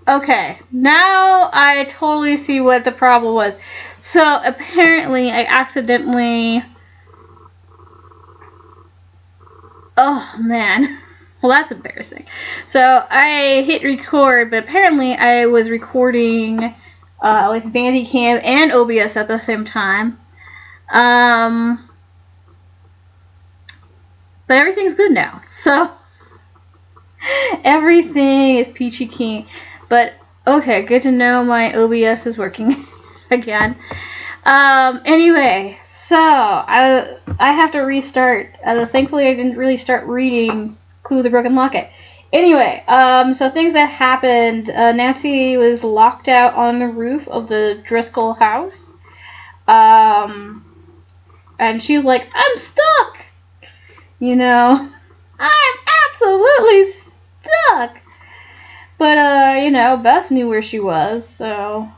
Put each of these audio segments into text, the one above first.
Okay, now I totally see what the problem was. So apparently I accidentally... Oh, man. Well, that's embarrassing. So I hit record, but apparently I was recording with Bandicam and OBS at the same time. But everything's good now. So everything is peachy keen. But okay, good to know my OBS is working again. Anyway, so I have to restart. Thankfully, I didn't really start reading Clue the Broken Locket. Anyway, so things that happened. Nancy was locked out on the roof of the Driscoll house. And she was like, I'm stuck! You know, I'm absolutely stuck! But, you know, Bess knew where she was, so...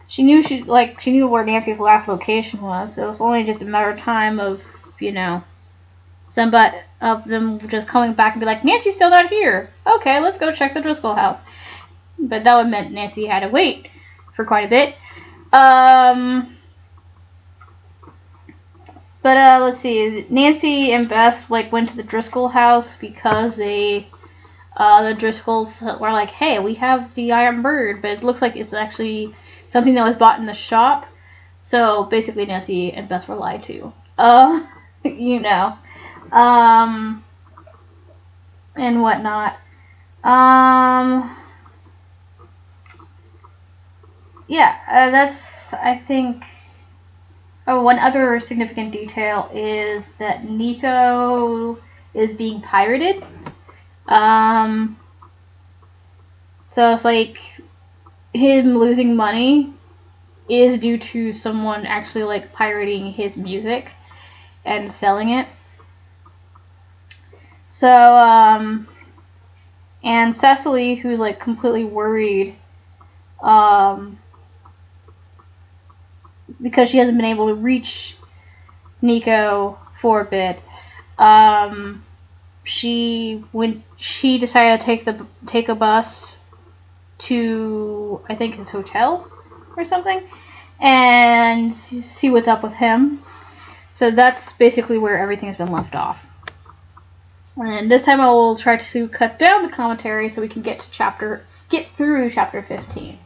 She knew where Nancy's last location was, so it was only just a matter of time of, you know, somebody of them just coming back and be like, Nancy's still not here. Okay, let's go check the Driscoll house. But that would meant Nancy had to wait for quite a bit. But let's see. Nancy and Bess went to the Driscoll house because the Driscolls were like, hey, we have the Iron Bird, but it looks like it's actually something that was bought in the shop. So basically Nancy and Bess were lied to. You know. And whatnot. Yeah, that's, I think... Oh, one other significant detail is that Nico is being pirated. So it's like him losing money is due to someone actually pirating his music and selling it. So and Cecily, who's completely worried because she hasn't been able to reach Nico for a bit, she decided to take a bus to, I think, his hotel or something, and see what's up with him. So that's basically where everything's been left off. And this time I will try to cut down the commentary so we can get through chapter 15.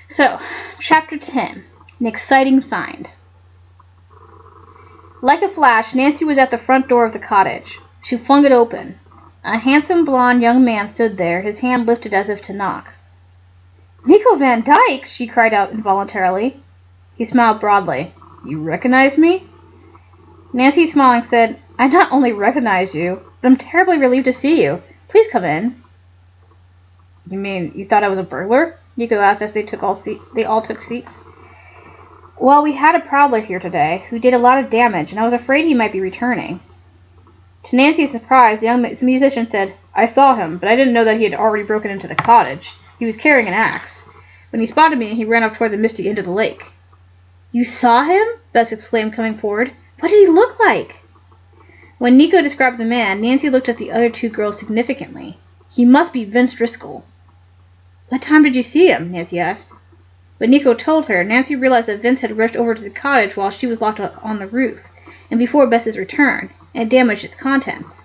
So, chapter 10, an exciting find. Like a flash, Nancy was at the front door of the cottage. She flung it open. A handsome blonde young man stood there, his hand lifted as if to knock. Nico Van Dyke, she cried out involuntarily. He smiled broadly. You recognize me? Nancy, smiling, said, I not only recognize you, but I'm terribly relieved to see you. Please come in. You mean you thought I was a burglar? Nico asked as they all took seats. Well, we had a prowler here today who did a lot of damage, and I was afraid he might be returning. To Nancy's surprise, the young musician said, I saw him, but I didn't know that he had already broken into the cottage. He was carrying an axe. When he spotted me, he ran up toward the misty end of the lake. You saw him? Bess exclaimed, coming forward. What did he look like? When Nico described the man, Nancy looked at the other two girls significantly. He must be Vince Driscoll. What time did you see him? Nancy asked. When Nico told her, Nancy realized that Vince had rushed over to the cottage while she was locked on the roof, and before Bess's return, and damaged its contents.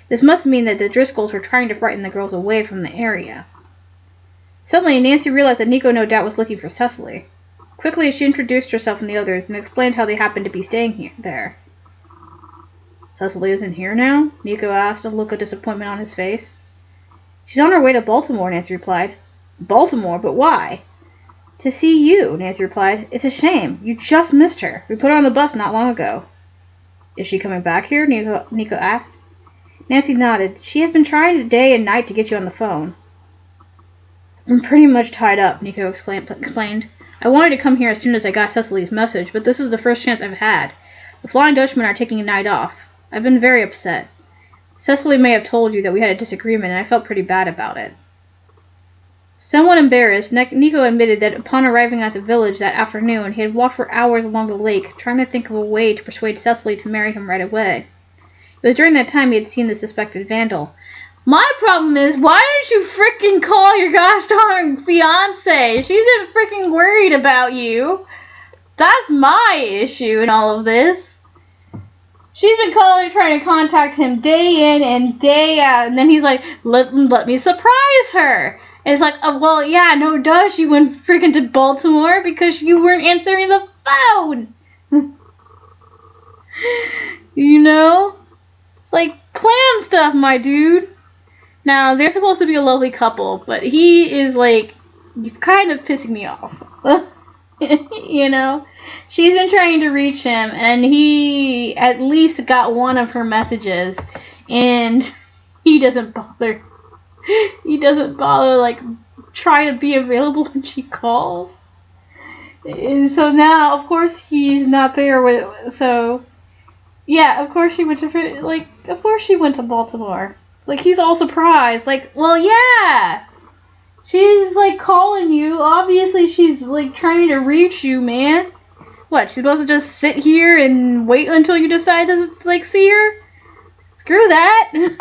This must mean that the Driscolls were trying to frighten the girls away from the area. Suddenly, Nancy realized that Nico no doubt was looking for Cecily. Quickly, she introduced herself and the others and explained how they happened to be staying there. Cecily isn't here now? Nico asked, a look of disappointment on his face. She's on her way to Baltimore, Nancy replied. Baltimore? But why? To see you, Nancy replied. It's a shame. You just missed her. We put her on the bus not long ago. Is she coming back here? Nico asked. Nancy nodded. She has been trying day and night to get you on the phone. I'm pretty much tied up, Nico explained. I wanted to come here as soon as I got Cecily's message, but this is the first chance I've had. The Flying Dutchmen are taking a night off. I've been very upset. Cecily may have told you that we had a disagreement, and I felt pretty bad about it. Somewhat embarrassed, Nico admitted that upon arriving at the village that afternoon, he had walked for hours along the lake, trying to think of a way to persuade Cecily to marry him right away. It was during that time he had seen the suspected vandal, My problem is, why didn't you freaking call your gosh darn fiance? She's been freaking worried about you. That's my issue in all of this. She's been calling, trying to contact him day in and day out, and then he's like, let me surprise her. And it's like, oh, well, yeah, no duh, she went freaking to Baltimore because you weren't answering the phone. You know? It's like, plan stuff, my dude. Now, they're supposed to be a lovely couple, but he is like, he's kind of pissing me off. You know? She's been trying to reach him, and he at least got one of her messages, and he doesn't bother. He doesn't bother, like, trying to be available when she calls. And so now, of course, he's not there. So, yeah, of course she went to Baltimore. Like, he's all surprised. Like, well, yeah. She's, like, calling you. Obviously, she's, like, trying to reach you, man. What, she's supposed to just sit here and wait until you decide to, like, see her? Screw that.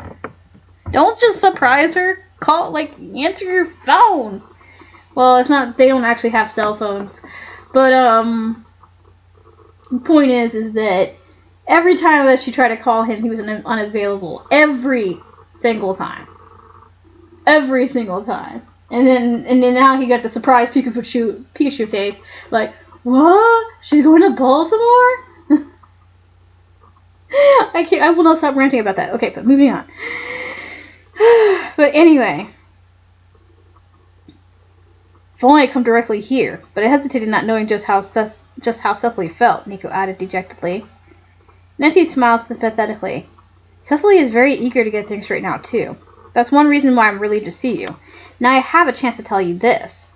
Don't just surprise her. Call, like, answer your phone. Well, it's not, they don't actually have cell phones. But, the point is that every time that she tried to call him, he was unavailable. Every single time. Every single time. And then now he got the surprise Pikachu face. Like, what? She's going to Baltimore? I will not stop ranting about that. Okay, but moving on. But anyway. If only I'd come directly here. But I hesitated, not knowing just how Cecily felt, Nico added dejectedly. Nancy smiled sympathetically. Cecily is very eager to get things straightened out, too. That's one reason why I'm relieved to see you. Now I have a chance to tell you this.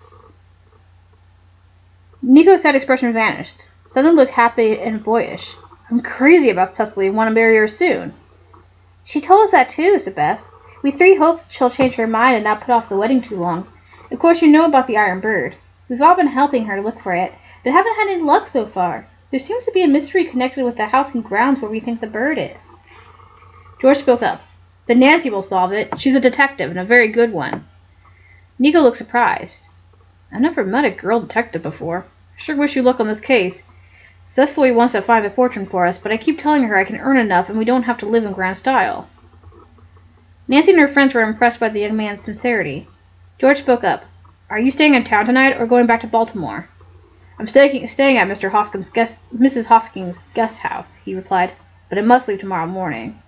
Nico's sad expression vanished. Suddenly looked happy and boyish. I'm crazy about Cecily and want to marry her soon. She told us that too, Sebeth. We three hope she'll change her mind and not put off the wedding too long. Of course you know about the Iron Bird. We've all been helping her to look for it, but haven't had any luck so far. There seems to be a mystery connected with the house and grounds where we think the bird is. George spoke up. But Nancy will solve it. She's a detective, and a very good one. Nico looked surprised. I've never met a girl detective before. I sure wish you luck on this case. Cecily wants to find the fortune for us, but I keep telling her I can earn enough and we don't have to live in grand style. Nancy and her friends were impressed by the young man's sincerity. George spoke up. Are you staying in town tonight or going back to Baltimore? I'm staying at Mrs. Hoskins' guest house, he replied, but I must leave tomorrow morning.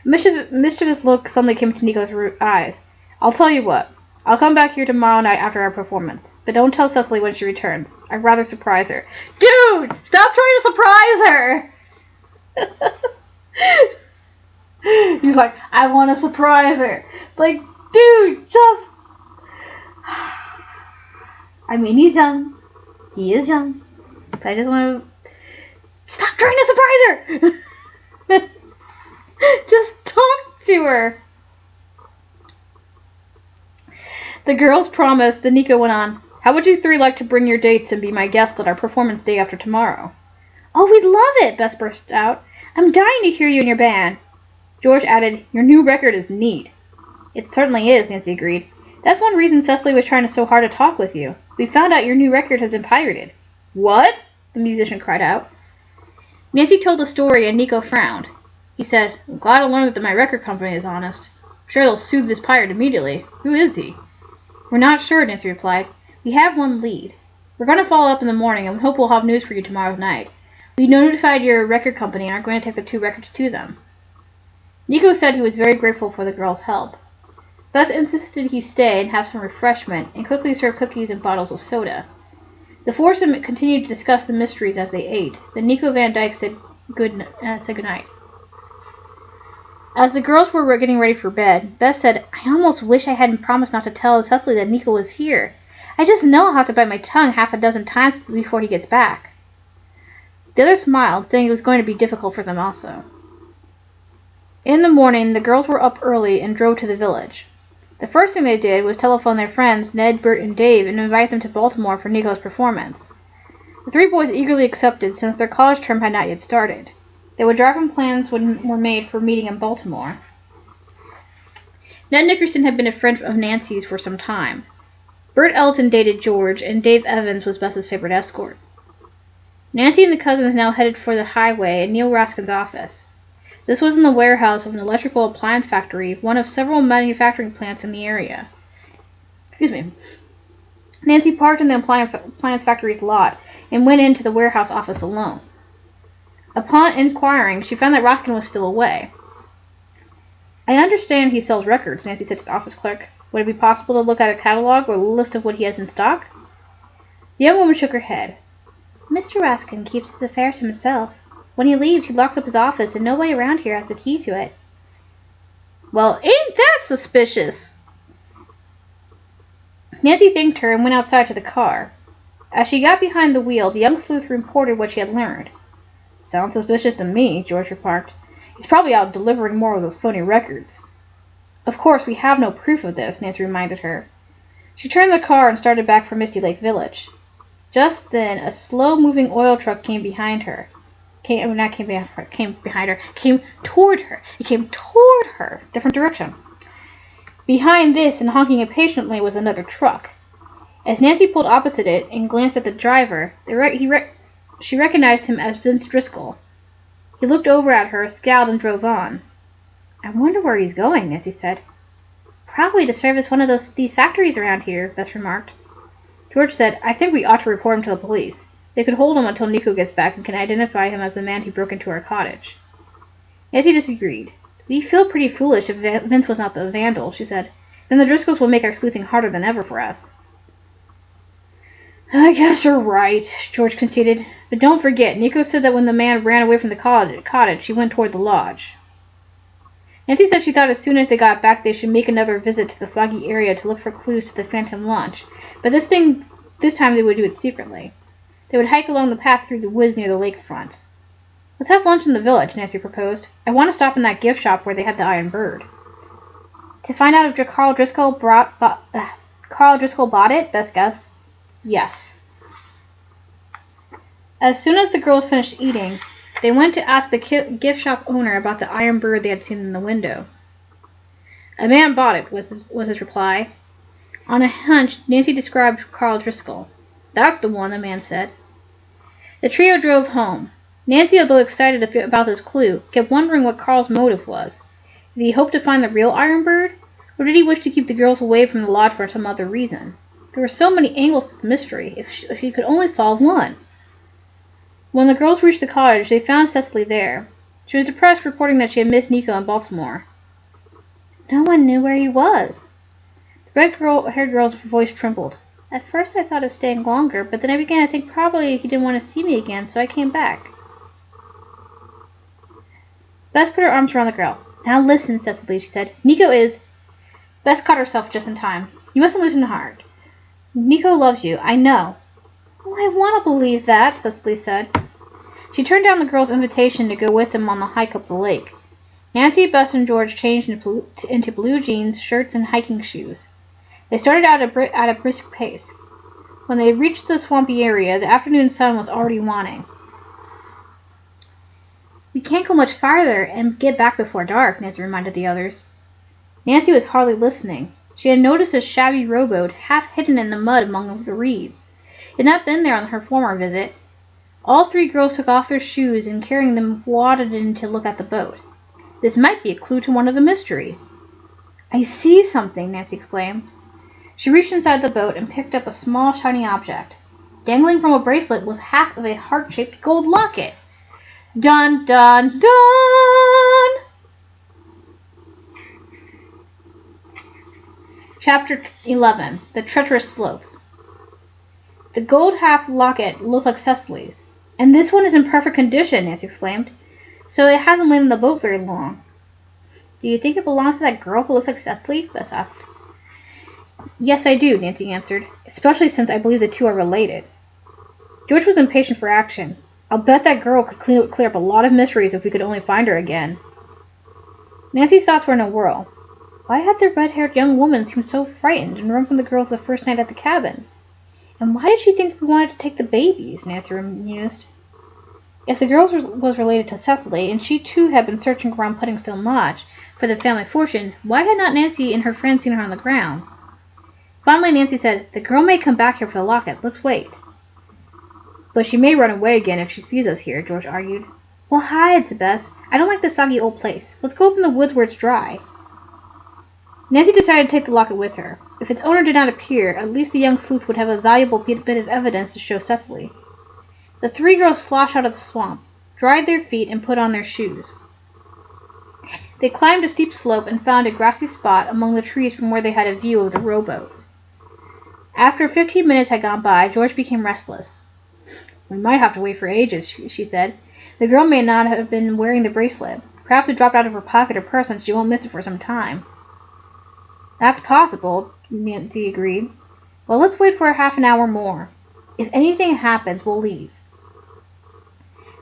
A mischievous look suddenly came into Nico's eyes. I'll tell you what. I'll come back here tomorrow night after our performance. But don't tell Cecily when she returns. I'd rather surprise her. Dude! Stop trying to surprise her! He's like, I want to surprise her. Like, dude, just... I mean, he's young. He is young. But I just want to... Stop trying to surprise her! Just talk to her. The girls promised, then Nico went on. How would you three like to bring your dates and be my guests at our performance day after tomorrow? Oh, we'd love it, Bess burst out. I'm dying to hear you and your band. George added, your new record is neat. It certainly is, Nancy agreed. That's one reason Cecily was trying so hard to talk with you. We found out your new record has been pirated. What? The musician cried out. Nancy told the story and Nico frowned. He said, I'm glad to learn that my record company is honest. I'm sure they'll sue this pirate immediately. Who is he? We're not sure, Nancy replied. We have one lead. We're going to follow up in the morning and hope we'll have news for you tomorrow night. We notified your record company and are going to take the 2 records to them. Nico said he was very grateful for the girl's help. Bess insisted he stay and have some refreshment and quickly served cookies and bottles of soda. The foursome continued to discuss the mysteries as they ate. Then Nico Van Dyke said goodnight. As the girls were getting ready for bed, Bess said, I almost wish I hadn't promised not to tell Cecily that Nico was here. I just know I'll have to bite my tongue half a dozen times before he gets back. The others smiled, saying it was going to be difficult for them also. In the morning, the girls were up early and drove to the village. The first thing they did was telephone their friends Ned, Bert, and Dave and invite them to Baltimore for Nico's performance. The 3 boys eagerly accepted since their college term had not yet started. They would drive when plans were made for meeting in Baltimore. Ned Nickerson had been a friend of Nancy's for some time. Bert Elton dated George, and Dave Evans was Bess's favorite escort. Nancy and the cousins now headed for the highway and Neil Raskin's office. This was in the warehouse of an electrical appliance factory, one of several manufacturing plants in the area. Nancy parked in the appliance factory's lot and went into the warehouse office alone. Upon inquiring, she found that Raskin was still away. I understand he sells records, Nancy said to the office clerk. Would it be possible to look at a catalog or a list of what he has in stock? The young woman shook her head. Mr. Raskin keeps his affairs to himself. When he leaves, he locks up his office, and nobody around here has the key to it. Well, ain't that suspicious? Nancy thanked her and went outside to the car. As she got behind the wheel, the young sleuth reported what she had learned. Sounds suspicious to me, George remarked. He's probably out delivering more of those phony records. Of course, we have no proof of this, Nancy reminded her. She turned the car and started back for Misty Lake Village. Just then, a slow-moving oil truck came behind her. Came toward her. It came toward her. Different direction. Behind this and honking impatiently was another truck. As Nancy pulled opposite it and glanced at the driver, she recognized him as Vince Driscoll. He looked over at her, scowled, and drove on. I wonder where he's going, Nancy said. Probably to service one of these factories around here, Bess remarked. George said, I think we ought to report him to the police. They could hold him until Nico gets back and can identify him as the man who broke into our cottage. Nancy disagreed. We feel pretty foolish if Vince was not the vandal, she said. Then the Driscolls will make our sleuthing harder than ever for us. I guess you're right, George conceded. But don't forget, Nico said that when the man ran away from the cottage, he went toward the lodge. Nancy said she thought as soon as they got back they should make another visit to the foggy area to look for clues to the phantom launch, but this time they would do it secretly. They would hike along the path through the woods near the lakefront. Let's have lunch in the village, Nancy proposed. I want to stop in that gift shop where they had the iron bird. To find out if Carl Driscoll bought it, Bess guessed. Yes. As soon as the girls finished eating, they went to ask the gift shop owner about the iron bird they had seen in the window. A man bought it, was his reply. On a hunch, Nancy described Carl Driscoll. That's the one, the man said. The trio drove home. Nancy, although excited about this clue, kept wondering what Carl's motive was. Did he hope to find the real iron bird, or did he wish to keep the girls away from the lodge for some other reason? There were so many angles to the mystery, if she could only solve one. When the girls reached the cottage, they found Cecily there. She was depressed, reporting that she had missed Nico in Baltimore. No one knew where he was. The red-haired girl's voice trembled. At first I thought of staying longer, but then I began to think probably he didn't want to see me again, so I came back. Bess put her arms around the girl. Now listen, Cecily, she said. Nico is... Bess caught herself just in time. You mustn't lose heart. Nico loves you, I know. Oh, I want to believe that, Cecily said. She turned down the girl's invitation to go with them on the hike up the lake. Nancy, Bess, and George changed into blue jeans, shirts, and hiking shoes. They started out at a brisk pace. When they reached the swampy area, the afternoon sun was already waning. We can't go much farther and get back before dark, Nancy reminded the others. Nancy was hardly listening. She had noticed a shabby rowboat half hidden in the mud among the reeds. It had not been there on her former visit. All three girls took off their shoes and, carrying them, waded in to look at the boat. This might be a clue to one of the mysteries. I see something, Nancy exclaimed. She reached inside the boat and picked up a small, shiny object. Dangling from a bracelet was half of a heart-shaped gold locket. Dun, dun, dun! Chapter 11. The Treacherous Slope. The gold half locket looked like Cecily's. And this one is in perfect condition, Nancy exclaimed. So it hasn't lain in the boat very long. Do you think it belongs to that girl who looks like Cecily? Bess asked. Yes, I do, Nancy answered, especially since I believe the two are related. George was impatient for action. I'll bet that girl could clear up a lot of mysteries if we could only find her again. Nancy's thoughts were in a whirl. Why had the red-haired young woman seemed so frightened and run from the girls the first night at the cabin? And why did she think we wanted to take the babies? Nancy mused. If the girl was related to Cecily, and she too had been searching around Puddingstone Lodge for the family fortune, why had not Nancy and her friends seen her on the grounds? Finally, Nancy said, "The girl may come back here for the locket. Let's wait." "But she may run away again if she sees us here," George argued. "Well, hide, Bess. I don't like this soggy old place. Let's go up in the woods where it's dry." Nancy decided to take the locket with her. If its owner did not appear, at least the young sleuth would have a valuable bit of evidence to show Cecily. The three girls sloshed out of the swamp, dried their feet, and put on their shoes. They climbed a steep slope and found a grassy spot among the trees from where they had a view of the rowboat. After 15 minutes had gone by, George became restless. "We might have to wait for ages," she said. "The girl may not have been wearing the bracelet. Perhaps it dropped out of her pocket or purse and she won't miss it for some time." "That's possible," Nancy agreed. "Well, let's wait for half an hour more. If anything happens, we'll leave."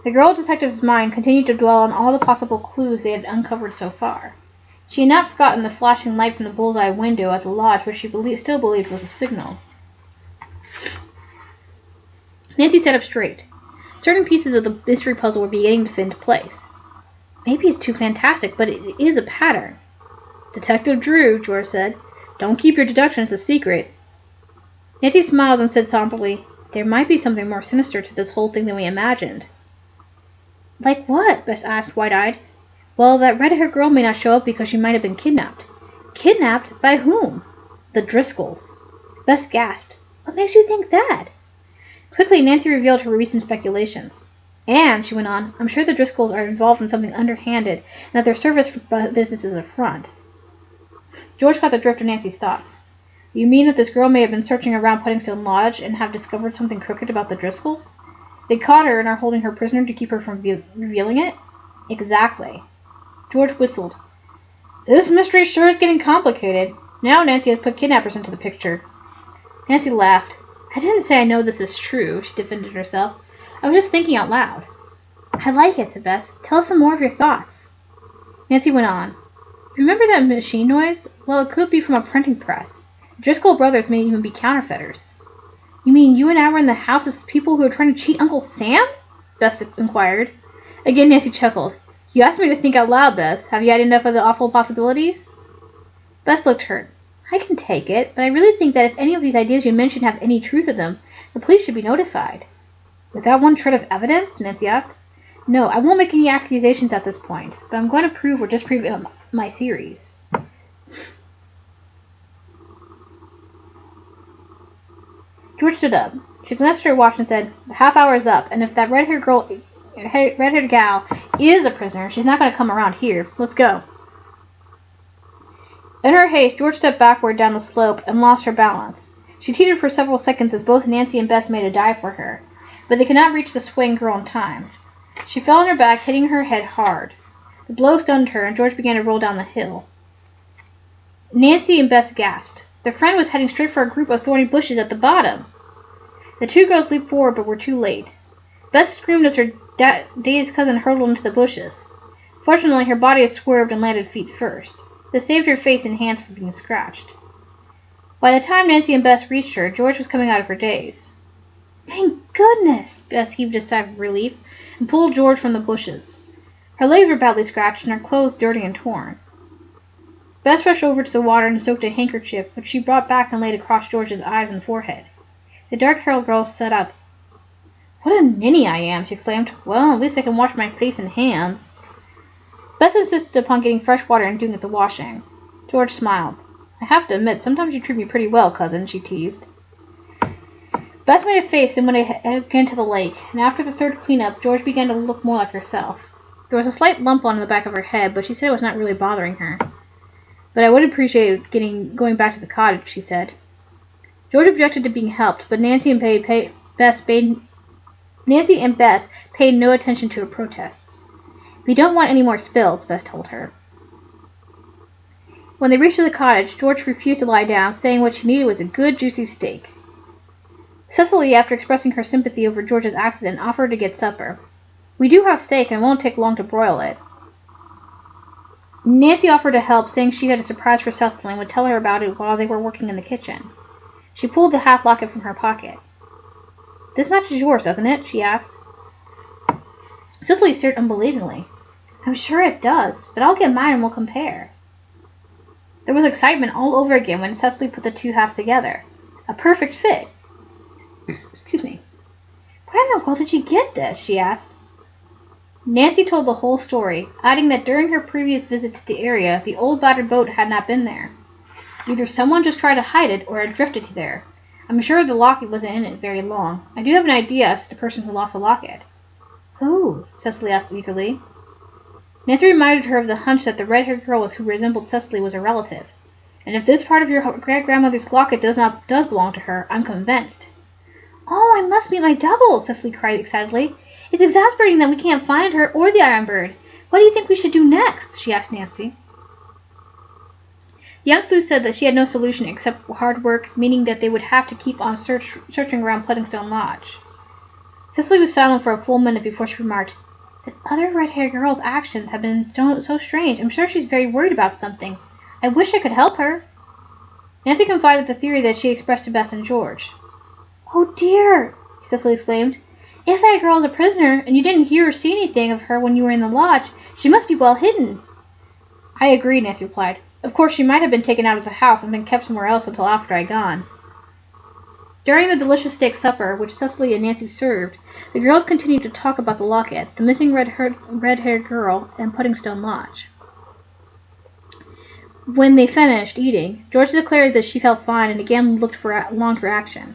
The girl detective's mind continued to dwell on all the possible clues they had uncovered so far. She had not forgotten the flashing light from the bull's-eye window at the lodge, which she still believed was a signal. Nancy sat up straight. Certain pieces of the mystery puzzle were beginning to fit into place. "Maybe it's too fantastic, but it is a pattern." "Detective Drew," George said. "Don't keep your deductions a secret." Nancy smiled and said somberly, "There might be something more sinister to this whole thing than we imagined." "Like what?" Bess asked, wide-eyed. "Well, that red-haired girl may not show up because she might have been kidnapped." "Kidnapped? By whom?" "The Driscolls." Bess gasped. "What makes you think that?" Quickly, Nancy revealed her recent speculations. "And," she went on, "I'm sure the Driscolls are involved in something underhanded and that their service business is a front." George got the drift of Nancy's thoughts. "You mean that this girl may have been searching around Puddingstone Lodge and have discovered something crooked about the Driscolls? They caught her and are holding her prisoner to keep her from revealing it?" "Exactly." George whistled. "This mystery sure is getting complicated. Now Nancy has put kidnappers into the picture." Nancy laughed. "I didn't say I know this is true," she defended herself. "I was just thinking out loud." "I like it," said Bess. "Tell us some more of your thoughts." Nancy went on. "Remember that machine noise? Well, it could be from a printing press. The Driscoll brothers may even be counterfeiters." "You mean you and I were in the house of people who were trying to cheat Uncle Sam?" Bess inquired. Again Nancy chuckled. "You asked me to think out loud, Bess. Have you had enough of the awful possibilities?" Bess looked hurt. "I can take it, but I really think that if any of these ideas you mentioned have any truth in them, the police should be notified." "Without one shred of evidence?" Nancy asked. "No, I won't make any accusations at this point, but I'm going to prove or disprove my theories." George stood up. She glanced at her watch and said, "The half hour is up, and if that red-haired gal is a prisoner, she's not going to come around here. Let's go." In her haste, George stepped backward down the slope and lost her balance. She teetered for several seconds as both Nancy and Bess made a dive for her, but they could not reach the swaying girl in time. She fell on her back, hitting her head hard. The blow stunned her, and George began to roll down the hill. Nancy and Bess gasped. Their friend was heading straight for a group of thorny bushes at the bottom. The two girls leaped forward but were too late. Bess screamed as her dazed cousin hurtled into the bushes. Fortunately, her body had swerved and landed feet first. This saved her face and hands from being scratched. By the time Nancy and Bess reached her, George was coming out of her daze. "Thank goodness!" Bess heaved a sigh of relief and pulled George from the bushes. Her legs were badly scratched and her clothes dirty and torn. Bess rushed over to the water and soaked a handkerchief, which she brought back and laid across George's eyes and forehead. The dark-haired girl sat up. "What a ninny I am!" she exclaimed. "Well, at least I can wash my face and hands." Bess insisted upon getting fresh water and doing the washing. George smiled. "I have to admit, sometimes you treat me pretty well, cousin," she teased. Bess made a face, then went again to the lake, and after the third cleanup, George began to look more like herself. There was a slight lump on the back of her head, but she said it was not really bothering her. "But I would appreciate going back to the cottage," she said. George objected to being helped, but Nancy and Bess paid no attention to her protests. "We don't want any more spills," Bess told her. When they reached the cottage, George refused to lie down, saying what she needed was a good, juicy steak. Cecily, after expressing her sympathy over George's accident, offered to get supper. "We do have steak, and it won't take long to broil it." Nancy offered to help, saying she had a surprise for Cecily and would tell her about it while they were working in the kitchen. She pulled the half-locket from her pocket. "This matches yours, doesn't it?" she asked. Cecily stared unbelievingly. I'm sure it does, but I'll get mine and we'll compare. There was excitement all over again when Cecily put the two halves together. A perfect fit. Excuse me. Where in the world did you get this? She asked. Nancy told the whole story, adding that during her previous visit to the area, the old battered boat had not been there. Either someone just tried to hide it or it drifted there. I'm sure the Locket wasn't in it very long. I do have an idea as to the person who lost the Locket. Who? Cecily asked eagerly. Nancy reminded her of the hunch that the red-haired girl who resembled Cecily was a relative. And if this part of your great-grandmother's locket does belong to her, I'm convinced. Oh, I must meet my double, Cecily cried excitedly. It's exasperating that we can't find her or the Iron Bird. What do you think we should do next? She asked Nancy. The young sleuth said that she had no solution except hard work, meaning that they would have to keep on searching around Puddingstone Lodge. Cecily was silent for a full minute before she remarked, "That other red-haired girl's actions have been so strange. I'm sure she's very worried about something. I wish I could help her." Nancy confided the theory that she expressed to Bess and George. "Oh dear!" Cecily exclaimed. "If that girl is a prisoner, and you didn't hear or see anything of her when you were in the lodge, she must be well hidden." "I agree," Nancy replied. "Of course, she might have been taken out of the house and been kept somewhere else until after I'd gone." During the delicious steak supper, which Cecily and Nancy served, the girls continued to talk about the Locket, the missing red-haired girl, and Puddingstone Lodge. When they finished eating, George declared that she felt fine and again longed for action.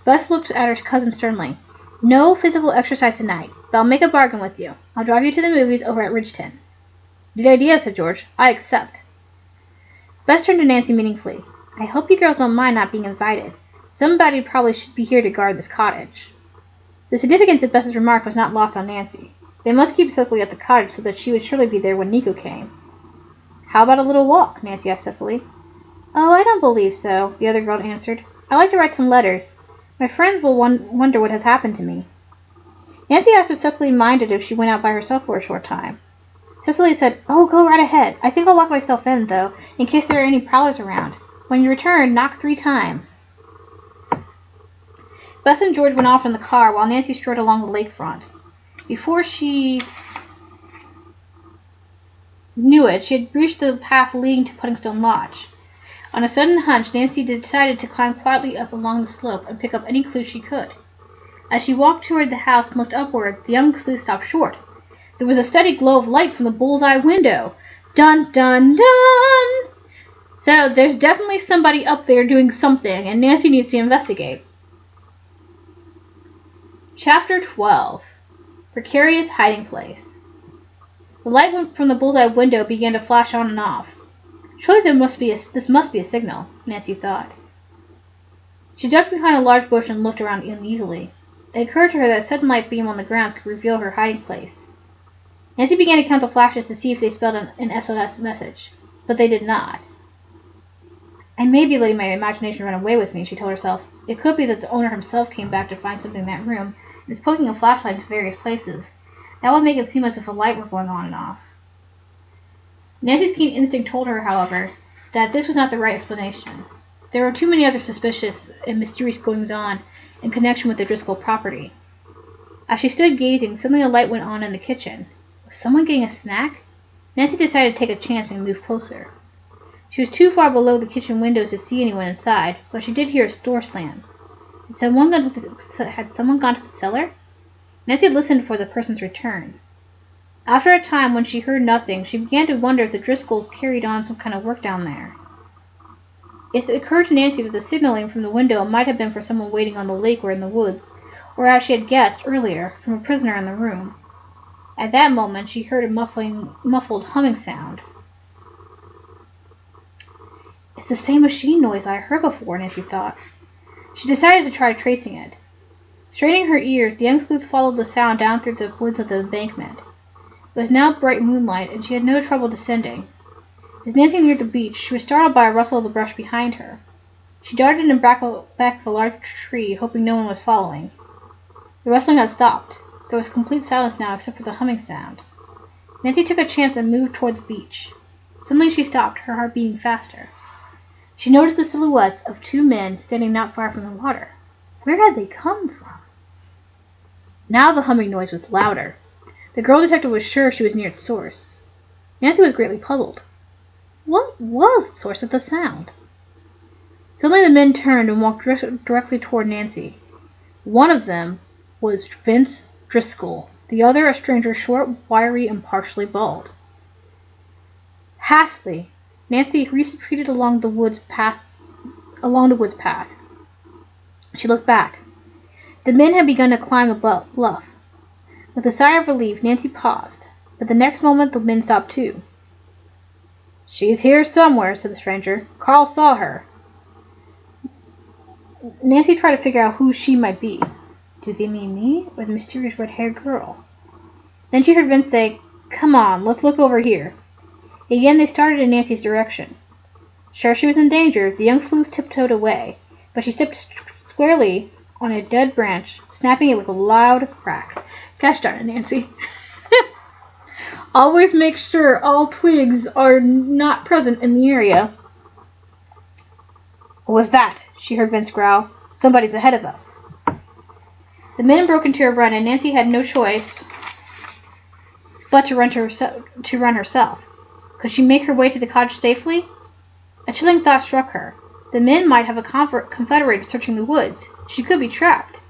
Bess looked at her cousin sternly. "No physical exercise tonight, but I'll make a bargain with you. I'll drive you to the movies over at Ridgeton." "Good idea," said George. "I accept." Bess turned to Nancy meaningfully. "I hope you girls don't mind not being invited. Somebody probably should be here to guard this cottage." The significance of Bess's remark was not lost on Nancy. They must keep Cecily at the cottage so that she would surely be there when Nico came. "How about a little walk?" Nancy asked Cecily. "Oh, I don't believe so," the other girl answered. "I like to write some letters. My friends will wonder what has happened to me." Nancy asked if Cecily minded if she went out by herself for a short time. Cecily said, "Oh, go right ahead. I think I'll lock myself in, though, in case there are any prowlers around. When you return, knock 3 times. Bess and George went off in the car while Nancy strode along the lakefront. Before she knew it, she had reached the path leading to Puddingstone Lodge. On a sudden hunch, Nancy decided to climb quietly up along the slope and pick up any clue she could. As she walked toward the house and looked upward, the young sleuth stopped short. There was a steady glow of light from the bullseye window. Dun, dun, dun! So there's definitely somebody up there doing something, and Nancy needs to investigate. Chapter 12. Precarious Hiding Place. The light from the bullseye window began to flash on and off. Surely this must be a signal, Nancy thought. She ducked behind a large bush and looked around uneasily. It occurred to her that a sudden light beam on the ground could reveal her hiding place. Nancy began to count the flashes to see if they spelled an SOS message, but they did not. "I may be letting my imagination run away with me," she told herself. "It could be that the owner himself came back to find something in that room and is poking a flashlight into various places. That would make it seem as if a light were going on and off." Nancy's keen instinct told her, however, that this was not the right explanation. There were too many other suspicious and mysterious goings-on in connection with the Driscoll property. As she stood gazing, suddenly a light went on in the kitchen. Was someone getting a snack? Nancy decided to take a chance and move closer. She was too far below the kitchen windows to see anyone inside, but she did hear a door slam. Had someone gone to the cellar? Nancy listened for the person's return. After a time, when she heard nothing, she began to wonder if the Driscolls carried on some kind of work down there. It occurred to Nancy that the signaling from the window might have been for someone waiting on the lake or in the woods, or as she had guessed earlier, from a prisoner in the room. At that moment, she heard a muffled humming sound. "It's the same machine noise I heard before," Nancy thought. She decided to try tracing it. Straining her ears, the young sleuth followed the sound down through the woods of the embankment. It was now bright moonlight, and she had no trouble descending. As Nancy neared the beach, she was startled by a rustle of the brush behind her. She darted in the back of a large tree, hoping no one was following. The rustling had stopped. There was complete silence now except for the humming sound. Nancy took a chance and moved toward the beach. Suddenly she stopped, her heart beating faster. She noticed the silhouettes of 2 men standing not far from the water. Where had they come from? Now the humming noise was louder. The girl detective was sure she was near its source. Nancy was greatly puzzled. What was the source of the sound? Suddenly the men turned and walked directly toward Nancy. One of them was Vince Driscoll, the other a stranger, short, wiry, and partially bald. Hastily, Nancy retreated along the woods path. She looked back. The men had begun to climb the bluff. With a sigh of relief, Nancy paused, but the next moment the men stopped too. "She's here somewhere," said the stranger. "Carl saw her." Nancy tried to figure out who she might be. Do they mean me, or the mysterious red-haired girl? Then she heard Vince say, "Come on, let's look over here." Again they started in Nancy's direction. Sure she was in danger, the young sleuth tiptoed away, but she stepped squarely on a dead branch, snapping it with a loud crack. Gosh darn it, Nancy. Always make sure all twigs are not present in the area. What was that? She heard Vince growl. "Somebody's ahead of us." The men broke into a run, and Nancy had no choice but to run herself. Could she make her way to the cottage safely? A chilling thought struck her. The men might have a confederate searching the woods. She could be trapped.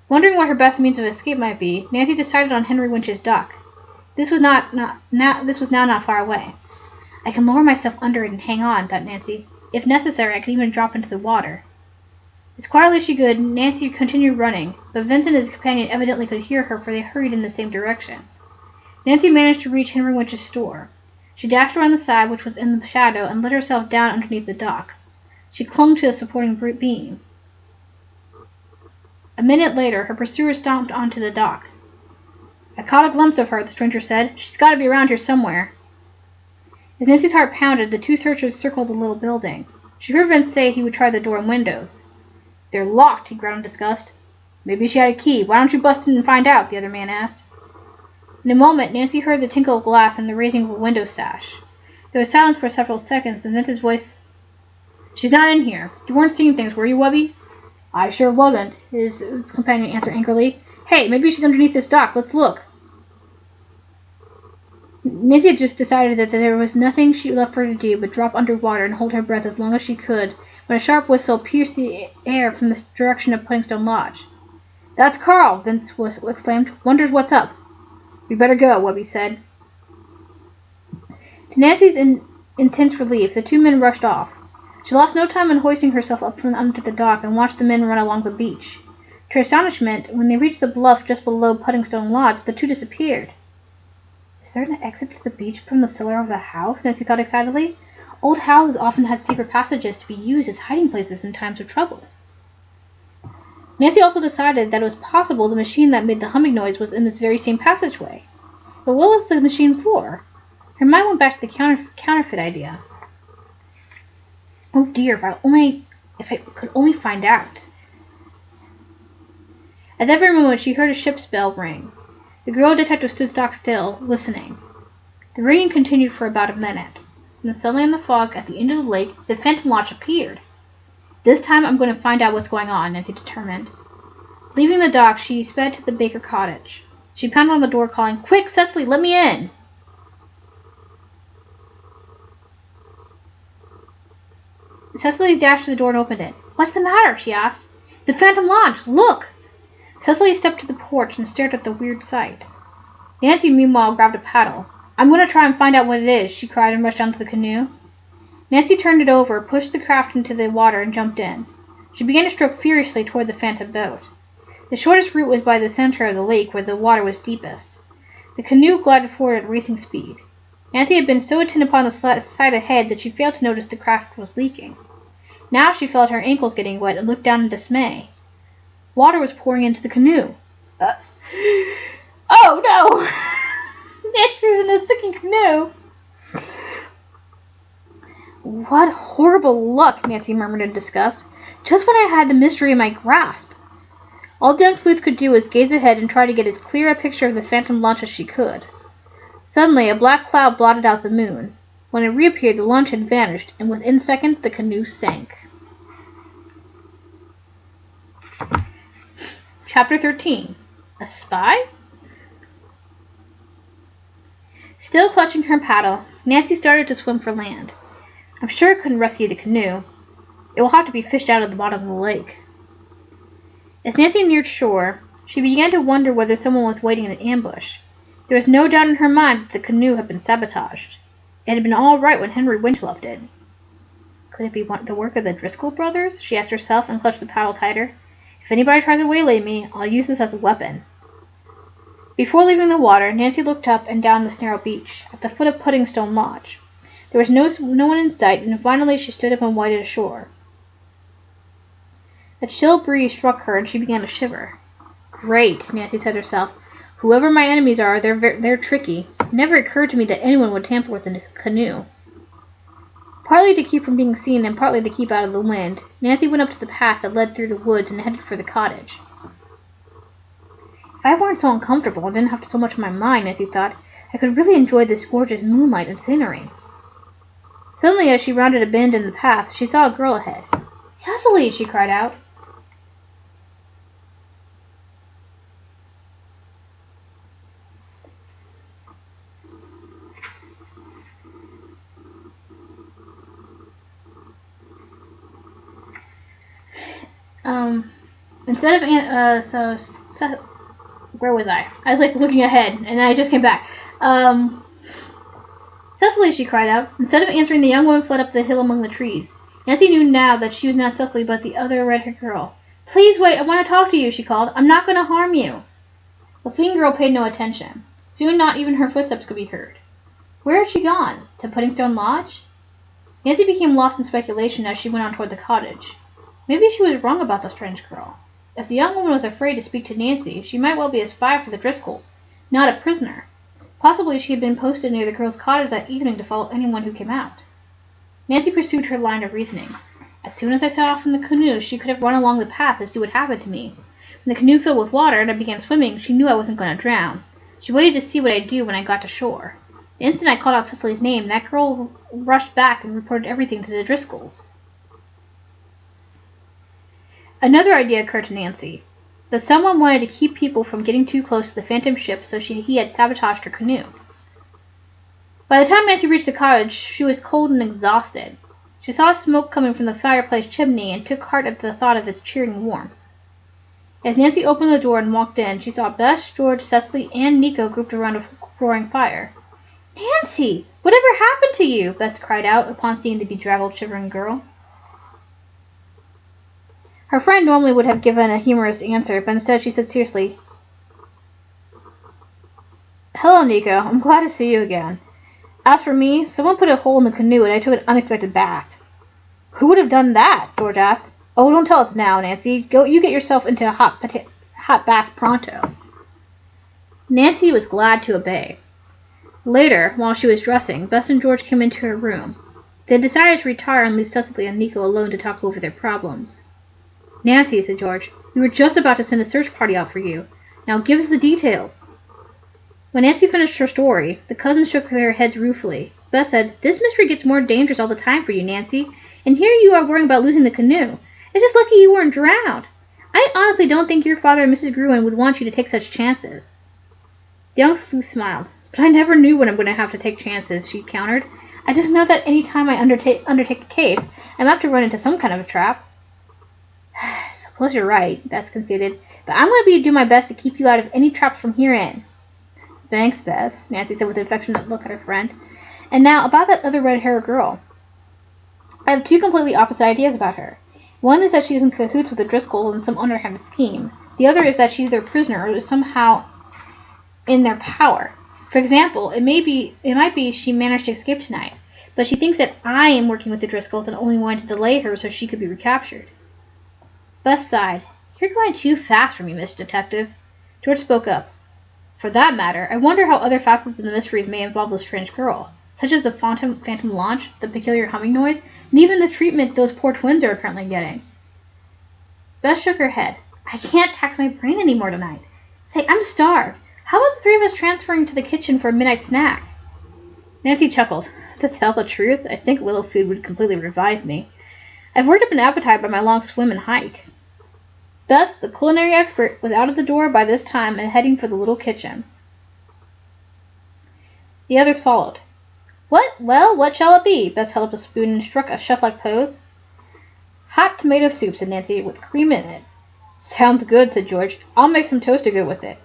Wondering what her best means of escape might be, Nancy decided on Henry Winch's dock. This was now not far away. I can lower myself under it and hang on, thought Nancy. If necessary, I can even drop into the water. As quietly as she could, Nancy continued running, but Vincent and his companion evidently could hear her, for they hurried in the same direction. Nancy managed to reach Henry Winch's store. She dashed around the side, which was in the shadow, and let herself down underneath the dock. She clung to a supporting beam. A minute later, her pursuers stomped onto the dock. "I caught a glimpse of her," the stranger said. "She's got to be around here somewhere." As Nancy's heart pounded, the two searchers circled the little building. She heard Vince say he would try the door and windows. "They're locked," he growled in disgust. "Maybe she had a key. Why don't you bust in and find out?" the other man asked. In a moment, Nancy heard the tinkle of glass and the raising of a window sash. There was silence for several seconds, then Vince's voice. "She's not in here. You weren't seeing things, were you, Wubby?" "I sure wasn't," his companion answered angrily. "Hey, maybe she's underneath this dock. Let's look." Nancy had just decided that there was nothing she left for her to do but drop underwater and hold her breath as long as she could, when a sharp whistle pierced the air from the direction of Puddingstone Lodge. "That's Carl!" Vince exclaimed. "Wonders what's up." "We better go," Wubby said. To Nancy's intense relief, the two men rushed off. She lost no time in hoisting herself up from under the dock and watched the men run along the beach. To her astonishment, when they reached the bluff just below Puddingstone Lodge, the two disappeared. "Is there an exit to the beach from the cellar of the house?" Nancy thought excitedly. Old houses often had secret passages to be used as hiding places in times of trouble. Nancy also decided that it was possible the machine that made the humming noise was in this very same passageway. But what was the machine for? Her mind went back to the counterfeit idea. Oh dear, if I could only find out. At that very moment she heard a ship's bell ring. The girl detective stood stock still, listening. The ringing continued for about a minute. Then suddenly in the fog at the end of the lake, the phantom launch appeared. This time I'm going to find out what's going on, Nancy determined. Leaving the dock, she sped to the Baker cottage. She pounded on the door, calling, "Quick, Cecily, let me in!" Cecily dashed to the door and opened it. "What's the matter?" she asked. "The phantom launch! Look!" Cecily stepped to the porch and stared at the weird sight. Nancy, meanwhile, grabbed a paddle. "I'm going to try and find out what it is," she cried and rushed down to the canoe. Nancy turned it over, pushed the craft into the water, and jumped in. She began to stroke furiously toward the phantom boat. The shortest route was by the center of the lake, where the water was deepest. The canoe glided forward at racing speed. Nancy had been so intent upon the sight ahead that she failed to notice the craft was leaking. Now she felt her ankles getting wet and looked down in dismay. Water was pouring into the canoe. Oh no! Nancy's in a sinking canoe! "What horrible luck," Nancy murmured in disgust. "Just when I had the mystery in my grasp." All the young sleuth could do was gaze ahead and try to get as clear a picture of the phantom launch as she could. Suddenly, a black cloud blotted out the moon. When it reappeared, the launch had vanished, and within seconds the canoe sank. Chapter 13. A Spy? Still clutching her paddle, Nancy started to swim for land. I'm sure it couldn't rescue the canoe. It will have to be fished out of the bottom of the lake. As Nancy neared shore, she began to wonder whether someone was waiting in an ambush. There was no doubt in her mind that the canoe had been sabotaged. It had been all right when Henry Winch left it. Could it be the work of the Driscoll brothers? She asked herself and clutched the paddle tighter. If anybody tries to waylay me, I'll use this as a weapon. Before leaving the water, Nancy looked up and down this narrow beach, at the foot of Puddingstone Lodge. There was no one in sight, and finally she stood up and waded ashore. A chill breeze struck her, and she began to shiver. Great, Nancy said to herself. Whoever my enemies are, they're tricky. It never occurred to me that anyone would tamper with the canoe. Partly to keep from being seen and partly to keep out of the wind, Nancy went up to the path that led through the woods and headed for the cottage. If I weren't so uncomfortable and didn't have so much on my mind, Nancy thought, I could really enjoy this gorgeous moonlight and scenery. Suddenly, as she rounded a bend in the path, she saw a girl ahead. Cecily! She cried out. Where was I? I was looking ahead, and then I just came back. Cecily, she cried out. Instead of answering, the young woman fled up the hill among the trees. Nancy knew now that she was not Cecily, but the other red-haired girl. Please wait, I want to talk to you, she called. I'm not going to harm you. The fleeing girl paid no attention. Soon not even her footsteps could be heard. Where had she gone? To Puddingstone Lodge? Nancy became lost in speculation as she went on toward the cottage. Maybe she was wrong about the strange girl. If the young woman was afraid to speak to Nancy, she might well be a spy for the Driscolls, not a prisoner. Possibly she had been posted near the girl's cottage that evening to follow anyone who came out. Nancy pursued her line of reasoning. As soon as I set off in the canoe, she could have run along the path to see what happened to me. When the canoe filled with water and I began swimming, she knew I wasn't going to drown. She waited to see what I'd do when I got to shore. The instant I called out Cecily's name, that girl rushed back and reported everything to the Driscolls. Another idea occurred to Nancy, that someone wanted to keep people from getting too close to the phantom ship, so he had sabotaged her canoe. By the time Nancy reached the cottage, she was cold and exhausted. She saw smoke coming from the fireplace chimney and took heart at the thought of its cheering warmth. As Nancy opened the door and walked in, she saw Bess, George, Cecily, and Nico grouped around a roaring fire. Nancy! Whatever happened to you? Bess cried out upon seeing the bedraggled, shivering girl. Her friend normally would have given a humorous answer, but instead she said seriously, Hello, Nico. I'm glad to see you again. As for me, someone put a hole in the canoe and I took an unexpected bath. Who would have done that? George asked. Oh, don't tell us now, Nancy. Go, you get yourself into a hot bath pronto. Nancy was glad to obey. Later, while she was dressing, Bess and George came into her room. They decided to retire and leave Cecily and Nico alone to talk over their problems. Nancy, said George, we were just about to send a search party out for you. Now give us the details. When Nancy finished her story, the cousins shook their heads ruefully. Bess said, This mystery gets more dangerous all the time for you, Nancy, and here you are worrying about losing the canoe. It's just lucky you weren't drowned. I honestly don't think your father and Mrs. Gruen would want you to take such chances. The young sleuth smiled. But I never knew when I'm going to have to take chances, she countered. I just know that any time I undertake a case, I'm apt to run into some kind of a trap. Suppose you're right, Bess conceded, but I'm going to do my best to keep you out of any traps from here in. Thanks, Bess, Nancy said with an affectionate look at her friend. And now, about that other red-haired girl. I have two completely opposite ideas about her. One is that she's in cahoots with the Driscolls in some underhand scheme. The other is that she's their prisoner or is somehow in their power. For example, it might be she managed to escape tonight, but she thinks that I am working with the Driscolls and only wanted to delay her so she could be recaptured. Bess sighed. You're going too fast for me, Miss Detective. George spoke up. For that matter, I wonder how other facets of the mysteries may involve the strange girl, such as the phantom launch, the peculiar humming noise, and even the treatment those poor twins are apparently getting. Bess shook her head. I can't tax my brain any more tonight. Say, I'm starved. How about the three of us transferring to the kitchen for a midnight snack? Nancy chuckled. To tell the truth, I think a little food would completely revive me. I've worked up an appetite by my long swim and hike. Bess, the culinary expert, was out of the door by this time and heading for the little kitchen. The others followed. What? Well, what shall it be? Bess held up a spoon and struck a chef-like pose. Hot tomato soup, said Nancy, with cream in it. Sounds good, said George. I'll make some toast to go with it.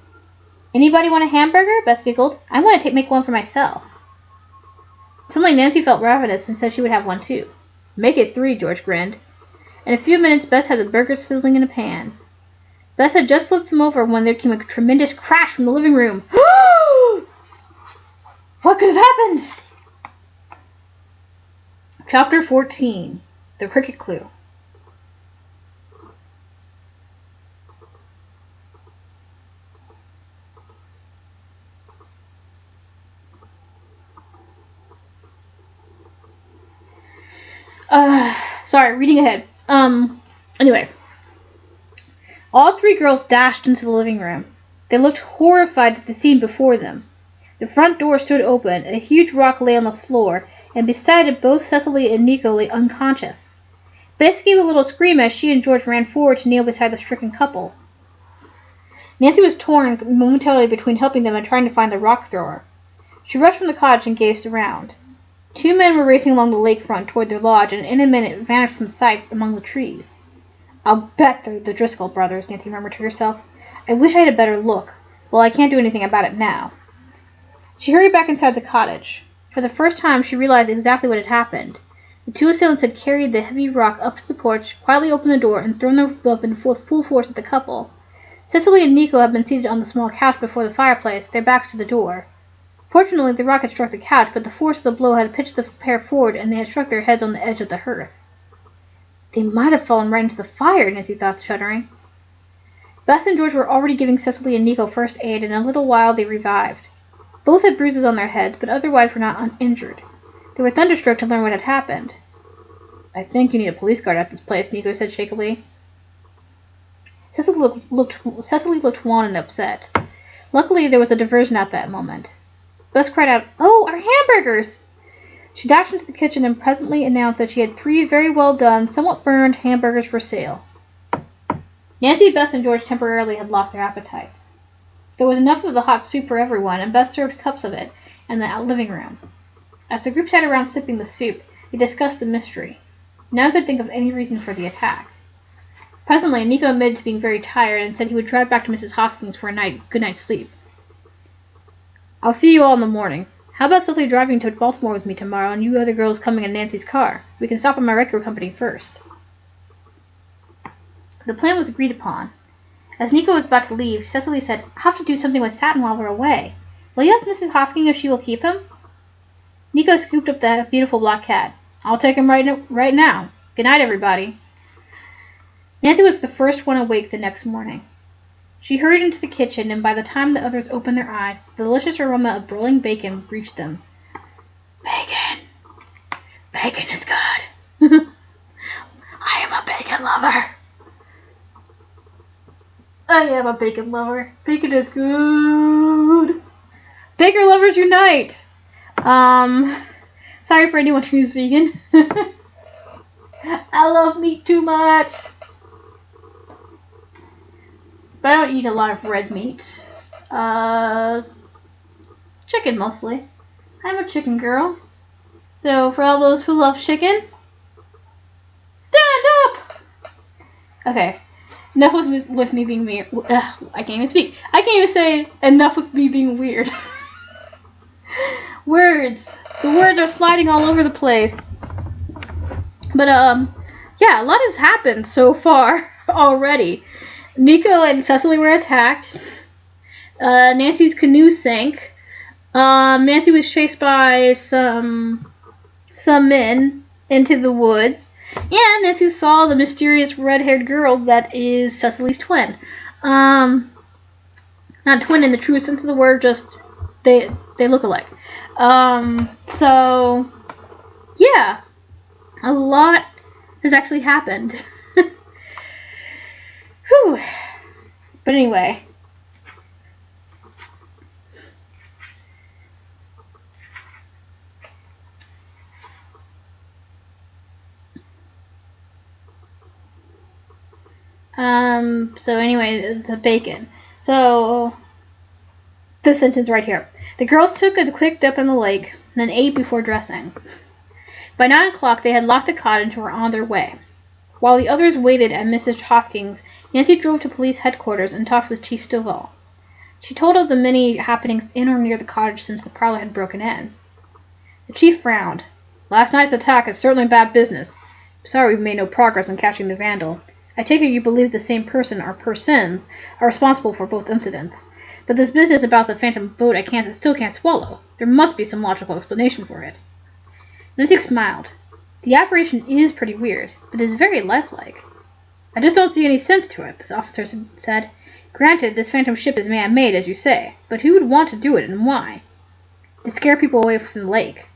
Anybody want a hamburger? Bess giggled. I want to make one for myself. Suddenly Nancy felt ravenous and said she would have one too. Make it 3, George grinned. In a few minutes, Bess had the burgers sizzling in a pan. Bess had just flipped them over when there came a tremendous crash from the living room. What could have happened? Chapter 14. The Cricket Clue. Sorry, reading ahead. Anyway. All 3 girls dashed into the living room. They looked horrified at the scene before them. The front door stood open, a huge rock lay on the floor, and beside it both Cecily and Nico lay unconscious. Bess gave a little scream as she and George ran forward to kneel beside the stricken couple. Nancy was torn momentarily between helping them and trying to find the rock thrower. She rushed from the cottage and gazed around. 2 men were racing along the lakefront toward their lodge, and in a minute vanished from sight among the trees. I'll bet they're the Driscoll brothers, Nancy murmured to herself. I wish I had a better look. Well, I can't do anything about it now. She hurried back inside the cottage. For the first time, she realized exactly what had happened. The 2 assailants had carried the heavy rock up to the porch, quietly opened the door, and thrown their weapon with full force at the couple. Cecily and Nico had been seated on the small couch before the fireplace, their backs to the door. Fortunately, the rock had struck the couch, but the force of the blow had pitched the pair forward, and they had struck their heads on the edge of the hearth. They might have fallen right into the fire, Nancy thought, shuddering. Bess and George were already giving Cecily and Nico first aid, and in a little while they revived. Both had bruises on their heads, but otherwise were not uninjured. They were thunderstruck to learn what had happened. I think you need a police guard at this place, Nico said shakily. Cecily looked wan and upset. Luckily, there was a diversion at that moment. Bess cried out, "Oh, our hamburgers!" She dashed into the kitchen and presently announced that she had 3 very well done, somewhat burned hamburgers for sale. Nancy, Bess, and George temporarily had lost their appetites. There was enough of the hot soup for everyone, and Bess served cups of it in the living room. As the group sat around sipping the soup, they discussed the mystery. No one could think of any reason for the attack. Presently, Nico admitted to being very tired and said he would drive back to Mrs. Hoskins for a good night's sleep. I'll see you all in the morning. How about Cecily driving to Baltimore with me tomorrow and you other girls coming in Nancy's car? We can stop at my record company first. The plan was agreed upon. As Nico was about to leave, Cecily said, I'll have to do something with Satin while we're away. Will you ask Mrs. Hoskins if she will keep him? Nico scooped up the beautiful black cat. I'll take him right now. Good night, everybody. Nancy was the first one awake the next morning. She hurried into the kitchen, and by the time the others opened their eyes, the delicious aroma of broiling bacon reached them. Bacon! Bacon is good! I am a bacon lover! I am a bacon lover. Bacon is good! Bacon lovers unite! Sorry for anyone who's vegan. I love meat too much! But I don't eat a lot of red meat. Chicken mostly. I'm a chicken girl. So for all those who love chicken, stand up! Okay, enough with me being weird. I can't even speak. I can't even say enough with me being weird. Words. The words are sliding all over the place. But yeah, a lot has happened so far already. Nico and Cecily were attacked. Nancy's canoe sank. Nancy was chased by some men into the woods. And Nancy saw the mysterious red-haired girl that is Cecily's twin. Not twin in the true sense of the word, just they look alike. So yeah, a lot has actually happened. Whew. But anyway. So anyway, the bacon. So This sentence right here. The girls took a quick dip in the lake, and then ate before dressing. By 9 o'clock, they had locked the cottage and were on their way. While the others waited at Mrs. Hoskins, Nancy drove to police headquarters and talked with Chief Stovall. She told of the many happenings in or near the cottage since the prowler had broken in. The chief frowned. Last night's attack is certainly bad business. I'm sorry we've made no progress in catching the vandal. I take it you believe the same person or persons are responsible for both incidents. But this business about the phantom boat I still can't swallow. There must be some logical explanation for it. Nancy smiled. The apparition is pretty weird, but is very lifelike. I just don't see any sense to it, the officer said. Granted, this phantom ship is man-made, as you say, but who would want to do it and why? To scare people away from the lake.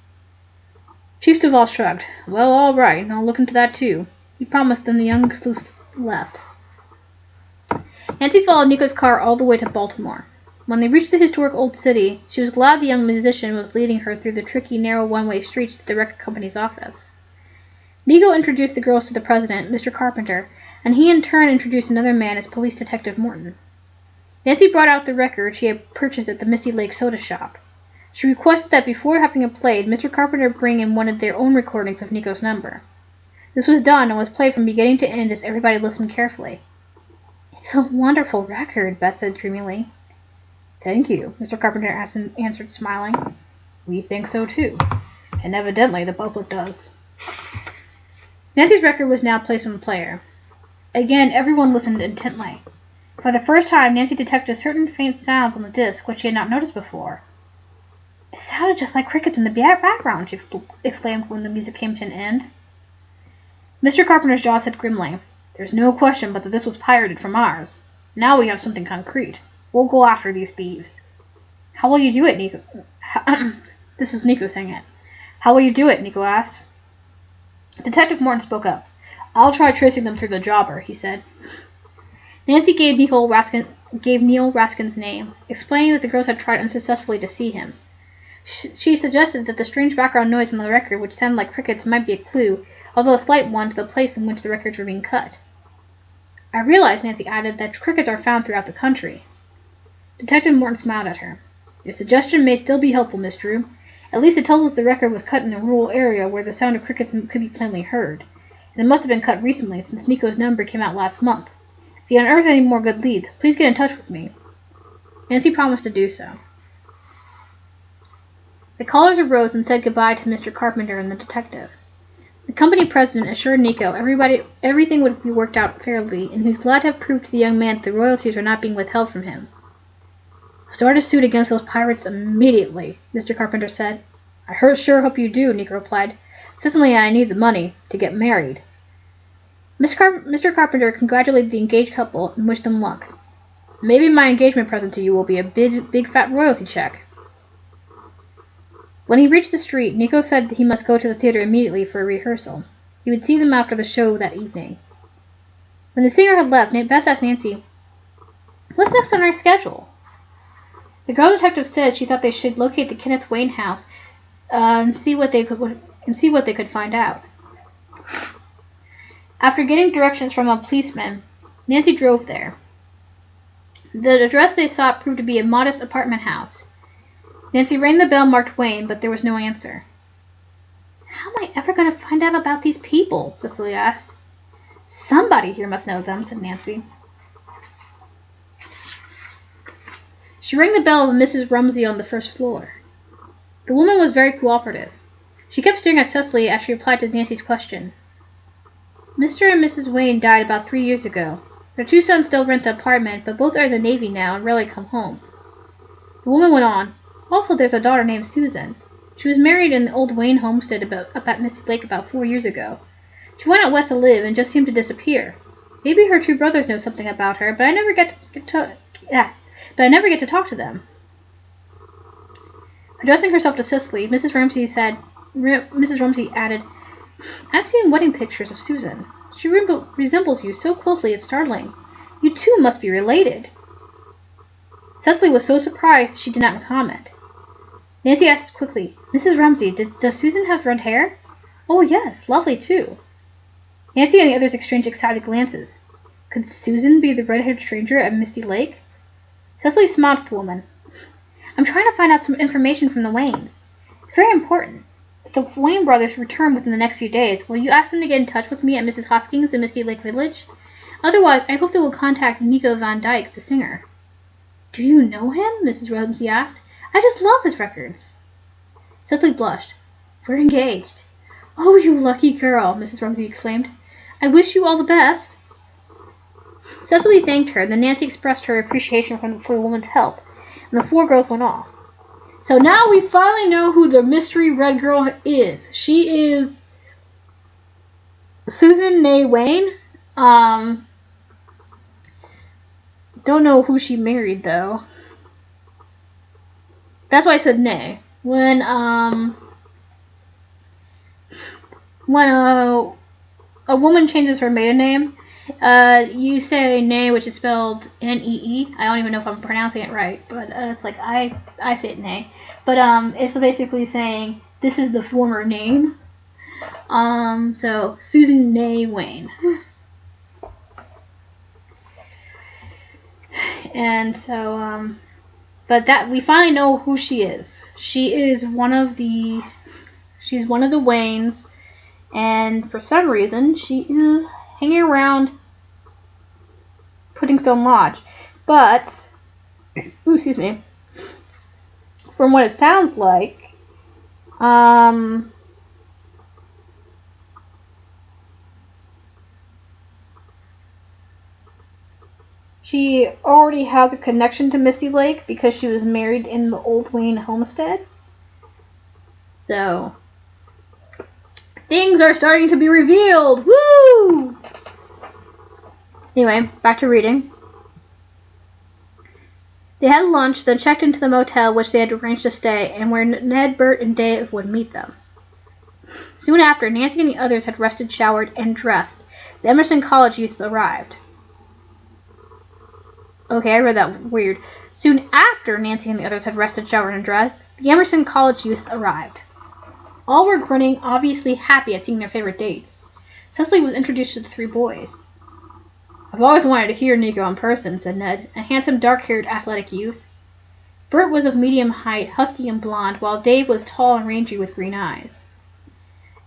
Chief Stovall shrugged. Well, all right, I'll look into that too. He promised, then the young sleuth left. Nancy followed Nico's car all the way to Baltimore. When they reached the historic old city, she was glad the young musician was leading her through the tricky, narrow one-way streets to the record company's office. Nico introduced the girls to the president, Mr. Carpenter, and he in turn introduced another man as Police Detective Morton. Nancy brought out the record she had purchased at the Misty Lake soda shop. She requested that before having it played, Mr. Carpenter bring in one of their own recordings of Nico's number. This was done and was played from beginning to end as everybody listened carefully. It's a wonderful record, Beth said dreamily. Thank you, Mr. Carpenter answered, smiling. We think so, too. And evidently the public does. Nancy's record was now placed on the player. Again, everyone listened intently. For the first time, Nancy detected certain faint sounds on the disc which she had not noticed before. It sounded just like crickets in the background, she exclaimed when the music came to an end. Mr. Carpenter's jaw said grimly, There's no question but that this was pirated from ours. Now we have something concrete. We'll go after these thieves. How will you do it, Nico? This is Nico saying it. How will you do it, Nico asked. Detective Morton spoke up. I'll try tracing them through the jobber, he said. Nancy gave Neil Raskin's name, explaining that the girls had tried unsuccessfully to see him. She suggested that the strange background noise on the record, which sounded like crickets, might be a clue, although a slight one, to the place in which the records were being cut. I realize, Nancy added, that crickets are found throughout the country. Detective Morton smiled at her. Your suggestion may still be helpful, Miss Drew. At least it tells us the record was cut in a rural area where the sound of crickets could be plainly heard. And it must have been cut recently, since Nico's number came out last month. If you unearth any more good leads, please get in touch with me. Nancy promised to do so. The callers arose and said goodbye to Mr. Carpenter and the detective. The company president assured Nico everything would be worked out fairly, and he was glad to have proved to the young man that the royalties were not being withheld from him. Start a suit against those pirates immediately, Mr. Carpenter said. I sure hope you do, Nico replied. Cecily and I need the money to get married. Mr. Carpenter congratulated the engaged couple and wished them luck. Maybe my engagement present to you will be a big fat royalty check. When he reached the street, Nico said that he must go to the theater immediately for a rehearsal. He would see them after the show that evening. When the singer had left, Bess asked Nancy, What's next on our schedule? The girl detective said she thought they should locate the Kenneth Wayne house and see what they could find out. After getting directions from a policeman, Nancy drove there. The address they sought proved to be a modest apartment house. Nancy rang the bell marked Wayne, but there was no answer. How am I ever going to find out about these people? Cecily asked. Somebody here must know them, said Nancy. She rang the bell of Mrs. Rumsey on the first floor. The woman was very cooperative. She kept staring at Cecily as she replied to Nancy's question. Mr. and Mrs. Wayne died about 3 years ago. Their 2 sons still rent the apartment, but both are in the Navy now and rarely come home. The woman went on. Also, there's a daughter named Susan. She was married in the old Wayne homestead up at Misty Lake about 4 years ago. She went out west to live and just seemed to disappear. Maybe her 2 brothers know something about her, but I never get to talk to them. Addressing herself to Cecily, Mrs. Rumsey added, I've seen wedding pictures of Susan. She resembles you so closely it's startling. You two must be related. Cecily was so surprised she did not comment. Nancy asked quickly, Mrs. Rumsey, does Susan have red hair? Oh, yes, lovely too. Nancy and the others exchanged excited glances. Could Susan be the red-haired stranger at Misty Lake? Cecily smiled at the woman. I'm trying to find out some information from the Waynes. It's very important. If the Wayne brothers return within the next few days, will you ask them to get in touch with me at Mrs. Hoskins in Misty Lake Village? Otherwise, I hope they will contact Nico Van Dyke, the singer. Do you know him? Mrs. Ramsay asked. I just love his records. Cecily blushed. We're engaged. Oh, you lucky girl, Mrs. Ramsay exclaimed. I wish you all the best. Cecily thanked her, then Nancy expressed her appreciation for the woman's help, and the four girls went off. So now we finally know who the mystery red girl is. She is Susan May Wayne. Don't know who she married, though. That's why I said Nay. When a woman changes her maiden name, you say Nay, which is spelled N-E-E. I don't even know if I'm pronouncing it right, but it's like I say it Nay. But it's basically saying this is the former name. So Susan Nay Wayne. And so, but that we finally know who she is. She's one of the Waynes, and for some reason she is hanging around Puddingstone Lodge. But, excuse me, from what it sounds like, she already has a connection to Misty Lake because she was married in the old Wayne homestead. So, things are starting to be revealed. Woo! Anyway, back to reading. They had lunch, then checked into the motel which they had arranged to stay, and where Ned, Bert, and Dave would meet them. Soon after, Nancy and the others had rested, showered, and dressed. The Emerson College youths arrived. Okay, I read that weird. Soon after Nancy and the others had rested, showered, and dressed, the Emerson College youths arrived. All were grinning, obviously happy at seeing their favorite dates. Cecily was introduced to the three boys. I've always wanted to hear Nico in person, said Ned, a handsome, dark-haired, athletic youth. Bert was of medium height, husky and blond, while Dave was tall and rangy with green eyes.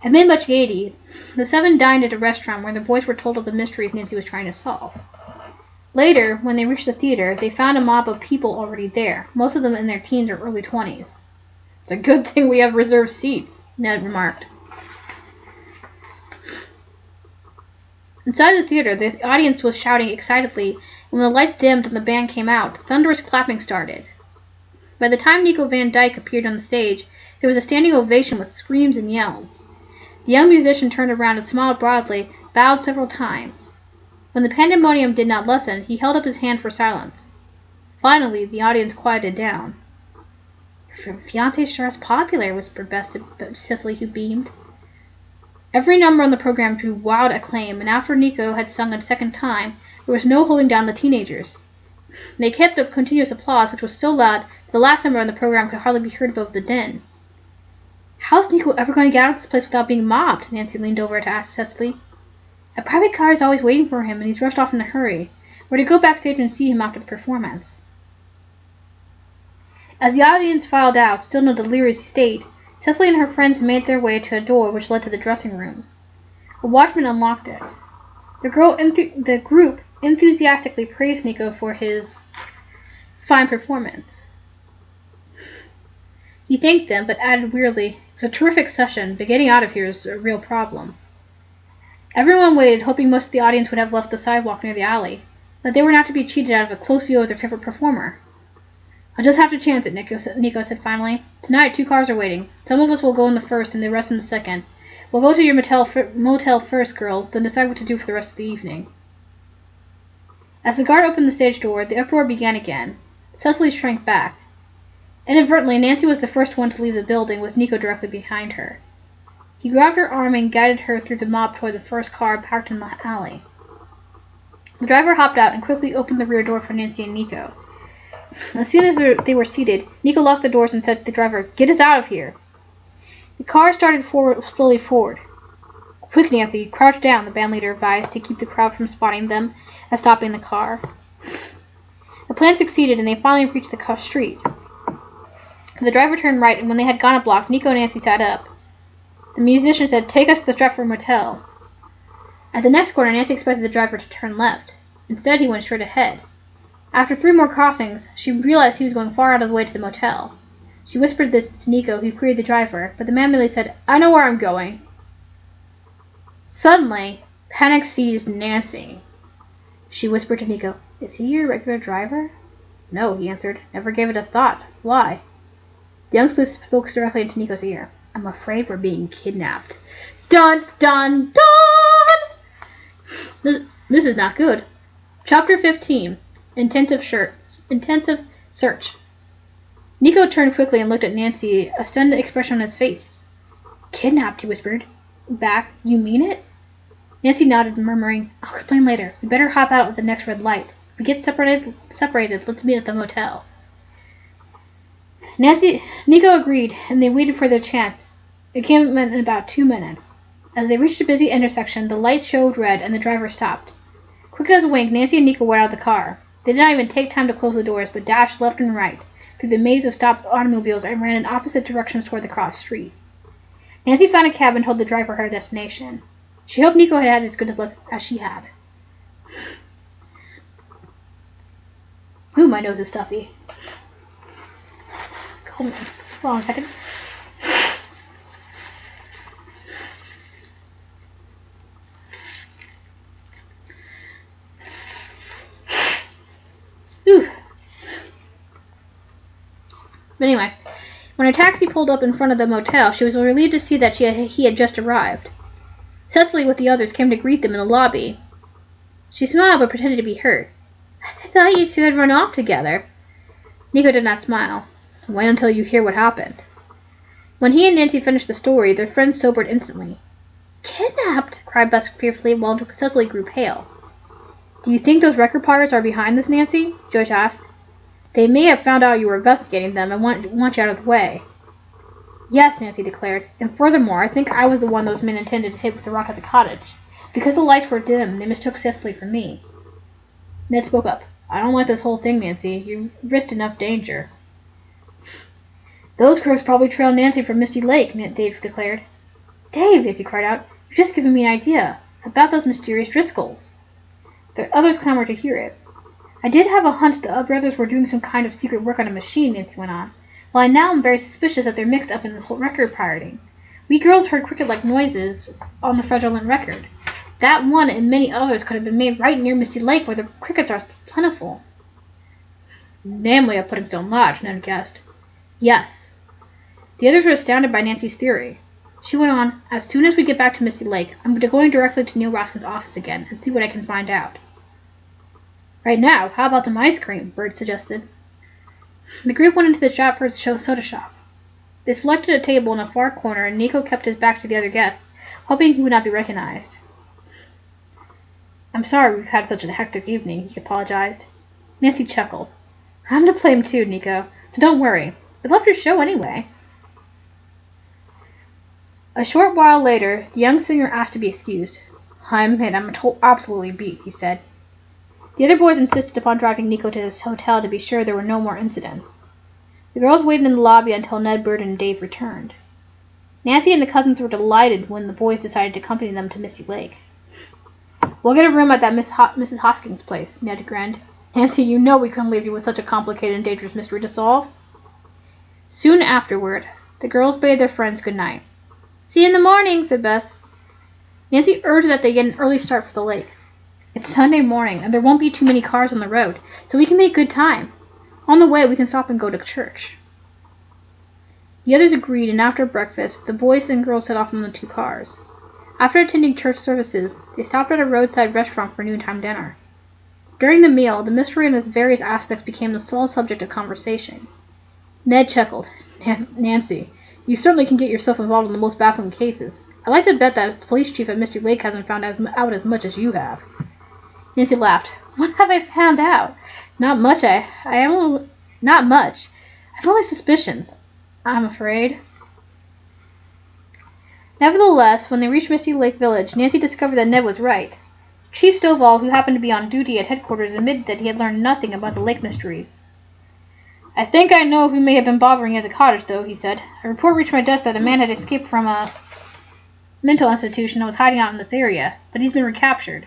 Amid much gaiety, the seven dined at a restaurant where the boys were told of the mysteries Nancy was trying to solve. Later, when they reached the theater, they found a mob of people already there, most of them in their teens or early 20s. It's a good thing we have reserved seats, Ned remarked. Inside the theater, the audience was shouting excitedly, and when the lights dimmed and the band came out, thunderous clapping started. By the time Nico Van Dyke appeared on the stage, there was a standing ovation with screams and yells. The young musician turned around and smiled broadly, bowed several times. When the pandemonium did not lessen, he held up his hand for silence. Finally, the audience quieted down. Your fiance sure is popular, whispered Cecily, who beamed. Every number on the program drew wild acclaim, and after Nico had sung a second time, there was no holding down the teenagers. They kept up continuous applause, which was so loud that the last number on the program could hardly be heard above the din. How's Nico ever going to get out of this place without being mobbed? Nancy leaned over to ask Cecily. A private car is always waiting for him, and he's rushed off in a hurry. We're to go backstage and see him after the performance. As the audience filed out, still in a delirious state, Cecily and her friends made their way to a door which led to the dressing rooms. A watchman unlocked it. The group enthusiastically praised Nico for his fine performance. He thanked them, but added wearily, "It was a terrific session, but getting out of here is a real problem." Everyone waited, hoping most of the audience would have left the sidewalk near the alley, but they were not to be cheated out of a close view of their favorite performer. I'll just have to chance it, Nico said finally. Tonight, 2 cars are waiting. Some of us will go in the first and the rest in the second. We'll go to your motel first, girls, then decide what to do for the rest of the evening. As the guard opened the stage door, the uproar began again. Cecily shrank back. Inadvertently, Nancy was the first one to leave the building, with Nico directly behind her. He grabbed her arm and guided her through the mob toward the first car parked in the alley. The driver hopped out and quickly opened the rear door for Nancy and Nico. As soon as they were seated, Nico locked the doors and said to the driver, "Get us out of here." The car started slowly forward. "Quick, Nancy, crouch down," the bandleader advised to keep the crowd from spotting them as stopping the car. The plan succeeded, and they finally reached the street. The driver turned right, and when they had gone a block, Nico and Nancy sat up. The musician said, "Take us to the Stratford Motel." At the next corner, Nancy expected the driver to turn left. Instead, he went straight ahead. After 3 more crossings, she realized he was going far out of the way to the motel. She whispered this to Nico, who queried the driver, but the man merely said, "I know where I'm going." Suddenly, panic seized Nancy. She whispered to Nico, "Is he your regular driver?" "No," he answered. "Never gave it a thought. Why?" The young sleuth spoke directly into Nico's ear. "I'm afraid we're being kidnapped." Dun, dun, dun! This is not good. Chapter 15. Intensive Search. Nico turned quickly and looked at Nancy, a stunned expression on his face. "Kidnapped," he whispered back. "You mean it?" Nancy nodded, murmuring, "I'll explain later. We better hop out at the next red light. If we get separated, let's meet at the motel." Nico agreed, and they waited for their chance. It came in about 2 minutes. As they reached a busy intersection, the lights showed red, and the driver stopped. Quick as a wink, Nancy and Nico were out of the car. They did not even take time to close the doors, but dashed left and right through the maze of stopped automobiles and ran in opposite directions toward the cross street. Nancy found a cab and told the driver her destination. She hoped Nico had had as good a luck as she had. Ooh, my nose is stuffy. Hold on a second. Ooh. But anyway, when her taxi pulled up in front of the motel, she was relieved to see that he had just arrived. Cecily with the others came to greet them in the lobby. She smiled but pretended to be hurt. "I thought you two had run off together." Nico did not smile. "Wait until you hear what happened." When he and Nancy finished the story, their friends sobered instantly. "Kidnapped!" cried Bess fearfully, while Cecily grew pale. "Do you think those record pirates are behind this, Nancy?" Joyce asked. "They may have found out you were investigating them and want you out of the way." "Yes," Nancy declared. "And furthermore, I think I was the one those men intended to hit with the rock at the cottage. Because the lights were dim, they mistook Cecily for me." Ned spoke up. "I don't like this whole thing, Nancy. You've risked enough danger." "Those crooks probably trailed Nancy from Misty Lake," Dave declared. "Dave," Nancy cried out, "you've just given me an idea. About those mysterious Driscolls." The others clamored to hear it. "I did have a hunch the brothers were doing some kind of secret work on a machine," Nancy went on. "Well, I now am very suspicious that they're mixed up in this whole record pirating. We girls heard cricket-like noises on the fraudulent record. That one and many others could have been made right near Misty Lake, where the crickets are plentiful." "Namely at Puddingstone Lodge," Ned guessed. "Yes." The others were astounded by Nancy's theory. She went on, "As soon as we get back to Misty Lake, I'm going directly to Neil Raskin's office again and see what I can find out." "Right now, how about some ice cream?" Bert suggested. The group went into the Stratford soda shop. They selected a table in a far corner, and Nico kept his back to the other guests, hoping he would not be recognized. "I'm sorry we've had such a hectic evening," he apologized. Nancy chuckled. "I'm to blame too, Nico, so don't worry. We loved your show anyway." A short while later, the young singer asked to be excused. I'm absolutely beat," he said. The other boys insisted upon driving Nico to his hotel to be sure there were no more incidents. The girls waited in the lobby until Ned, Bert, and Dave returned. Nancy and the cousins were delighted when the boys decided to accompany them to Misty Lake. "We'll get a room at that Mrs. Hoskins' place," Ned grinned. "Nancy, you know we couldn't leave you with such a complicated and dangerous mystery to solve." Soon afterward, the girls bade their friends good night. "See you in the morning," said Bess. Nancy urged that they get an early start for the lake. "It's Sunday morning, and there won't be too many cars on the road, so we can make good time. On the way, we can stop and go to church." The others agreed, and after breakfast, the boys and girls set off in the 2 cars. After attending church services, they stopped at a roadside restaurant for noontime dinner. During the meal, the mystery and its various aspects became the sole subject of conversation. Ned chuckled. "Nancy, you certainly can get yourself involved in the most baffling cases. I'd like to bet that the police chief at Misty Lake hasn't found out as much as you have." Nancy laughed. "What have I found out? Not much. Not much. I've only suspicions, I'm afraid." Nevertheless, when they reached Misty Lake Village, Nancy discovered that Ned was right. Chief Stovall, who happened to be on duty at headquarters, admitted that he had learned nothing about the lake mysteries. I think I know who may have been bothering you at the cottage, though, he said. A report reached my desk that a man had escaped from a mental institution and was hiding out in this area, but he's been recaptured.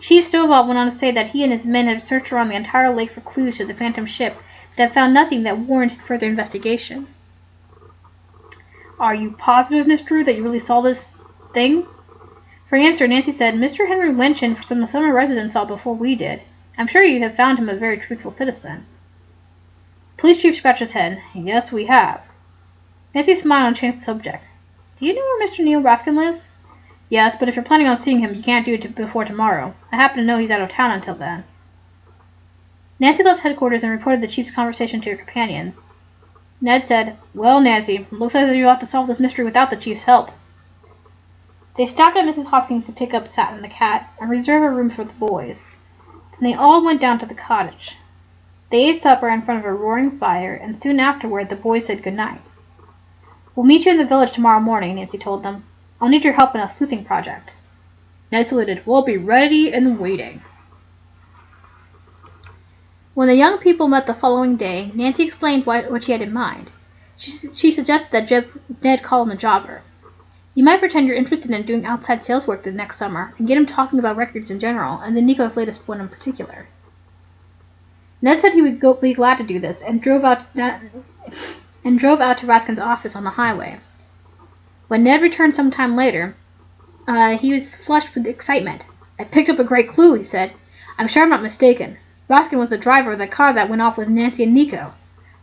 Chief Stovall went on to say that he and his men had searched around the entire lake for clues to the phantom ship, but had found nothing that warranted further investigation. Are you positive, Miss Drew, that you really saw this thing? For answer, Nancy said, Mr. Henry mentioned some summer residents saw before we did. I'm sure you have found him a very truthful citizen. Police chief scratched his head. Yes, we have. Nancy smiled and changed the subject. Do you know where Mr. Neil Raskin lives? Yes, but if you're planning on seeing him, you can't do it before tomorrow. I happen to know he's out of town until then. Nancy left headquarters and reported the chief's conversation to her companions. Ned said, Well, Nancy, looks as if you'll have to solve this mystery without the chief's help. They stopped at Mrs. Hoskins to pick up Sat and the cat and reserve a room for the boys. Then they all went down to the cottage. They ate supper in front of a roaring fire, and soon afterward the boys said good night. We'll meet you in the village tomorrow morning, Nancy told them. I'll need your help in a sleuthing project. Ned saluted. We'll be ready and waiting. When the young people met the following day, Nancy explained what she had in mind. She suggested that Ned call him a jobber. You might pretend you're interested in doing outside sales work the next summer and get him talking about records in general, and then Nico's latest one in particular. Ned said he would be glad to do this and drove out to Raskin's office on the highway. When Ned returned some time later, he was flushed with excitement. I picked up a great clue, he said. I'm sure I'm not mistaken. Raskin was the driver of the car that went off with Nancy and Nico.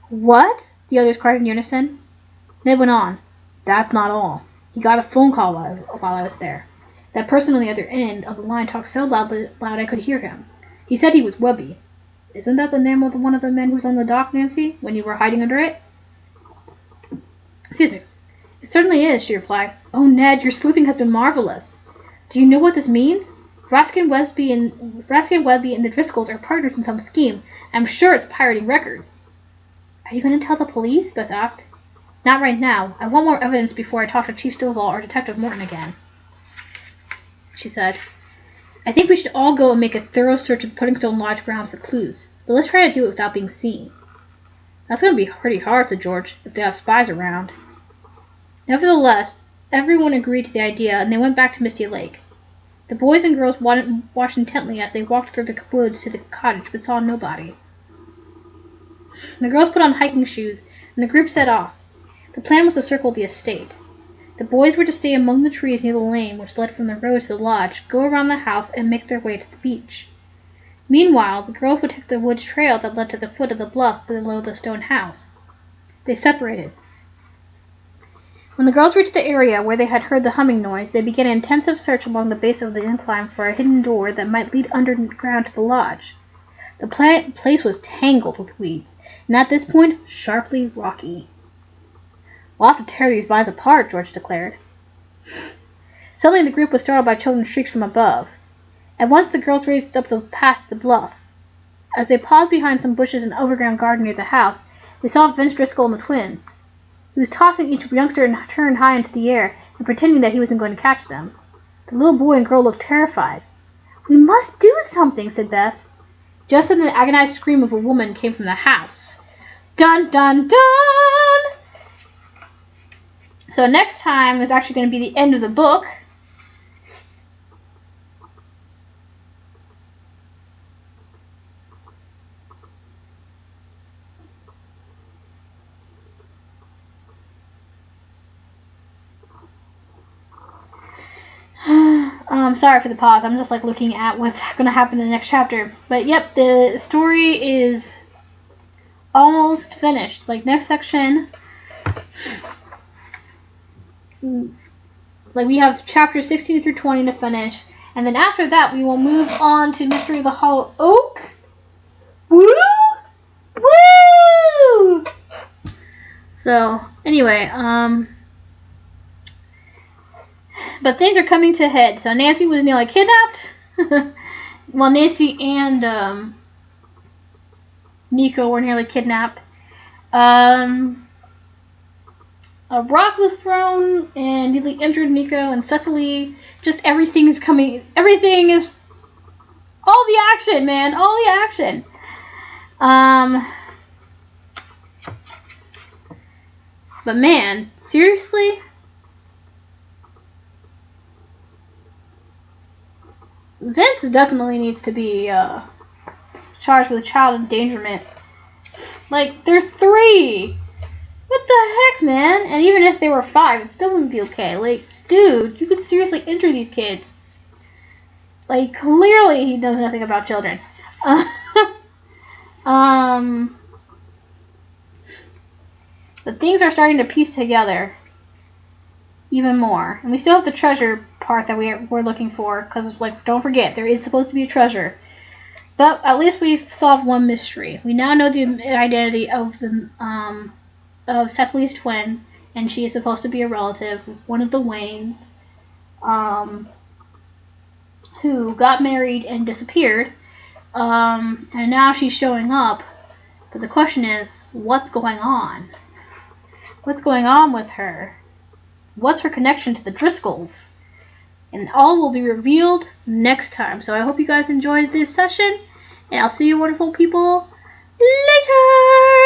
What? The others cried in unison. Ned went on. That's not all. He got a phone call while I was there. That person on the other end of the line talked so loud I could hear him. He said he was Webby. Isn't that the name of one of the men who was on the dock, Nancy, when you were hiding under it? Excuse me. It certainly is, she replied. Oh, Ned, your sleuthing has been marvelous. Do you know what this means? Raskin Webby and the Driscolls are partners in some scheme. I'm sure it's pirating records. Are you going to tell the police? Bess asked. Not right now. I want more evidence before I talk to Chief Stovall or Detective Morton again, she said. I think we should all go and make a thorough search of Puddingstone Lodge grounds for clues. But let's try to do it without being seen. That's going to be pretty hard, said George, if they have spies around. Nevertheless, everyone agreed to the idea, and they went back to Misty Lake. The boys and girls watched intently as they walked through the woods to the cottage, but saw nobody. The girls put on hiking shoes, and the group set off. The plan was to circle the estate. The boys were to stay among the trees near the lane which led from the road to the lodge, go around the house, and make their way to the beach. Meanwhile, the girls would take the woods trail that led to the foot of the bluff below the stone house. They separated. When the girls reached the area where they had heard the humming noise, they began an intensive search along the base of the incline for a hidden door that might lead underground to the lodge. The place was tangled with weeds, and at this point, sharply rocky. We'll have to tear these vines apart, George declared. Suddenly the group was startled by children's shrieks from above. At once the girls raced up past the bluff. As they paused behind some bushes in an overground garden near the house, they saw Vince Driscoll and the twins. He was tossing each youngster and turned high into the air and pretending that he wasn't going to catch them. The little boy and girl looked terrified. We must do something, said Bess. Just then the agonized scream of a woman came from the house. Dun, dun, dun! So next time is actually going to be the end of the book. Sorry for the pause. I'm just looking at what's going to happen in the next chapter. But yep, the story is almost finished. Next section, we have chapters 16 through 20 to finish. And then after that, we will move on to Mystery of the Hollow Oak. Woo! Woo! So, anyway, but things are coming to a head. So Nancy was nearly kidnapped. Well, Nancy and Nico were nearly kidnapped. A rock was thrown and nearly injured Nico and Cecily. Just everything is All the action, man. All the action. But man, seriously? Vince definitely needs to be charged with child endangerment. Like, they're 3. What the heck, man? And even if they were 5, it still wouldn't be okay. Like, dude, you could seriously injure these kids. Like, clearly he knows nothing about children. But things are starting to piece together even more. And we still have the treasure part that we're looking for. Because, like, don't forget, there is supposed to be a treasure. But at least we've solved one mystery. We now know the identity of Cecily's twin, and she is supposed to be a relative, one of the Waynes, who got married and disappeared, and now she's showing up. But the question is, what's going on? What's going on with her? What's her connection to the Driscolls? And all will be revealed next time. So I hope you guys enjoyed this session, and I'll see you wonderful people later!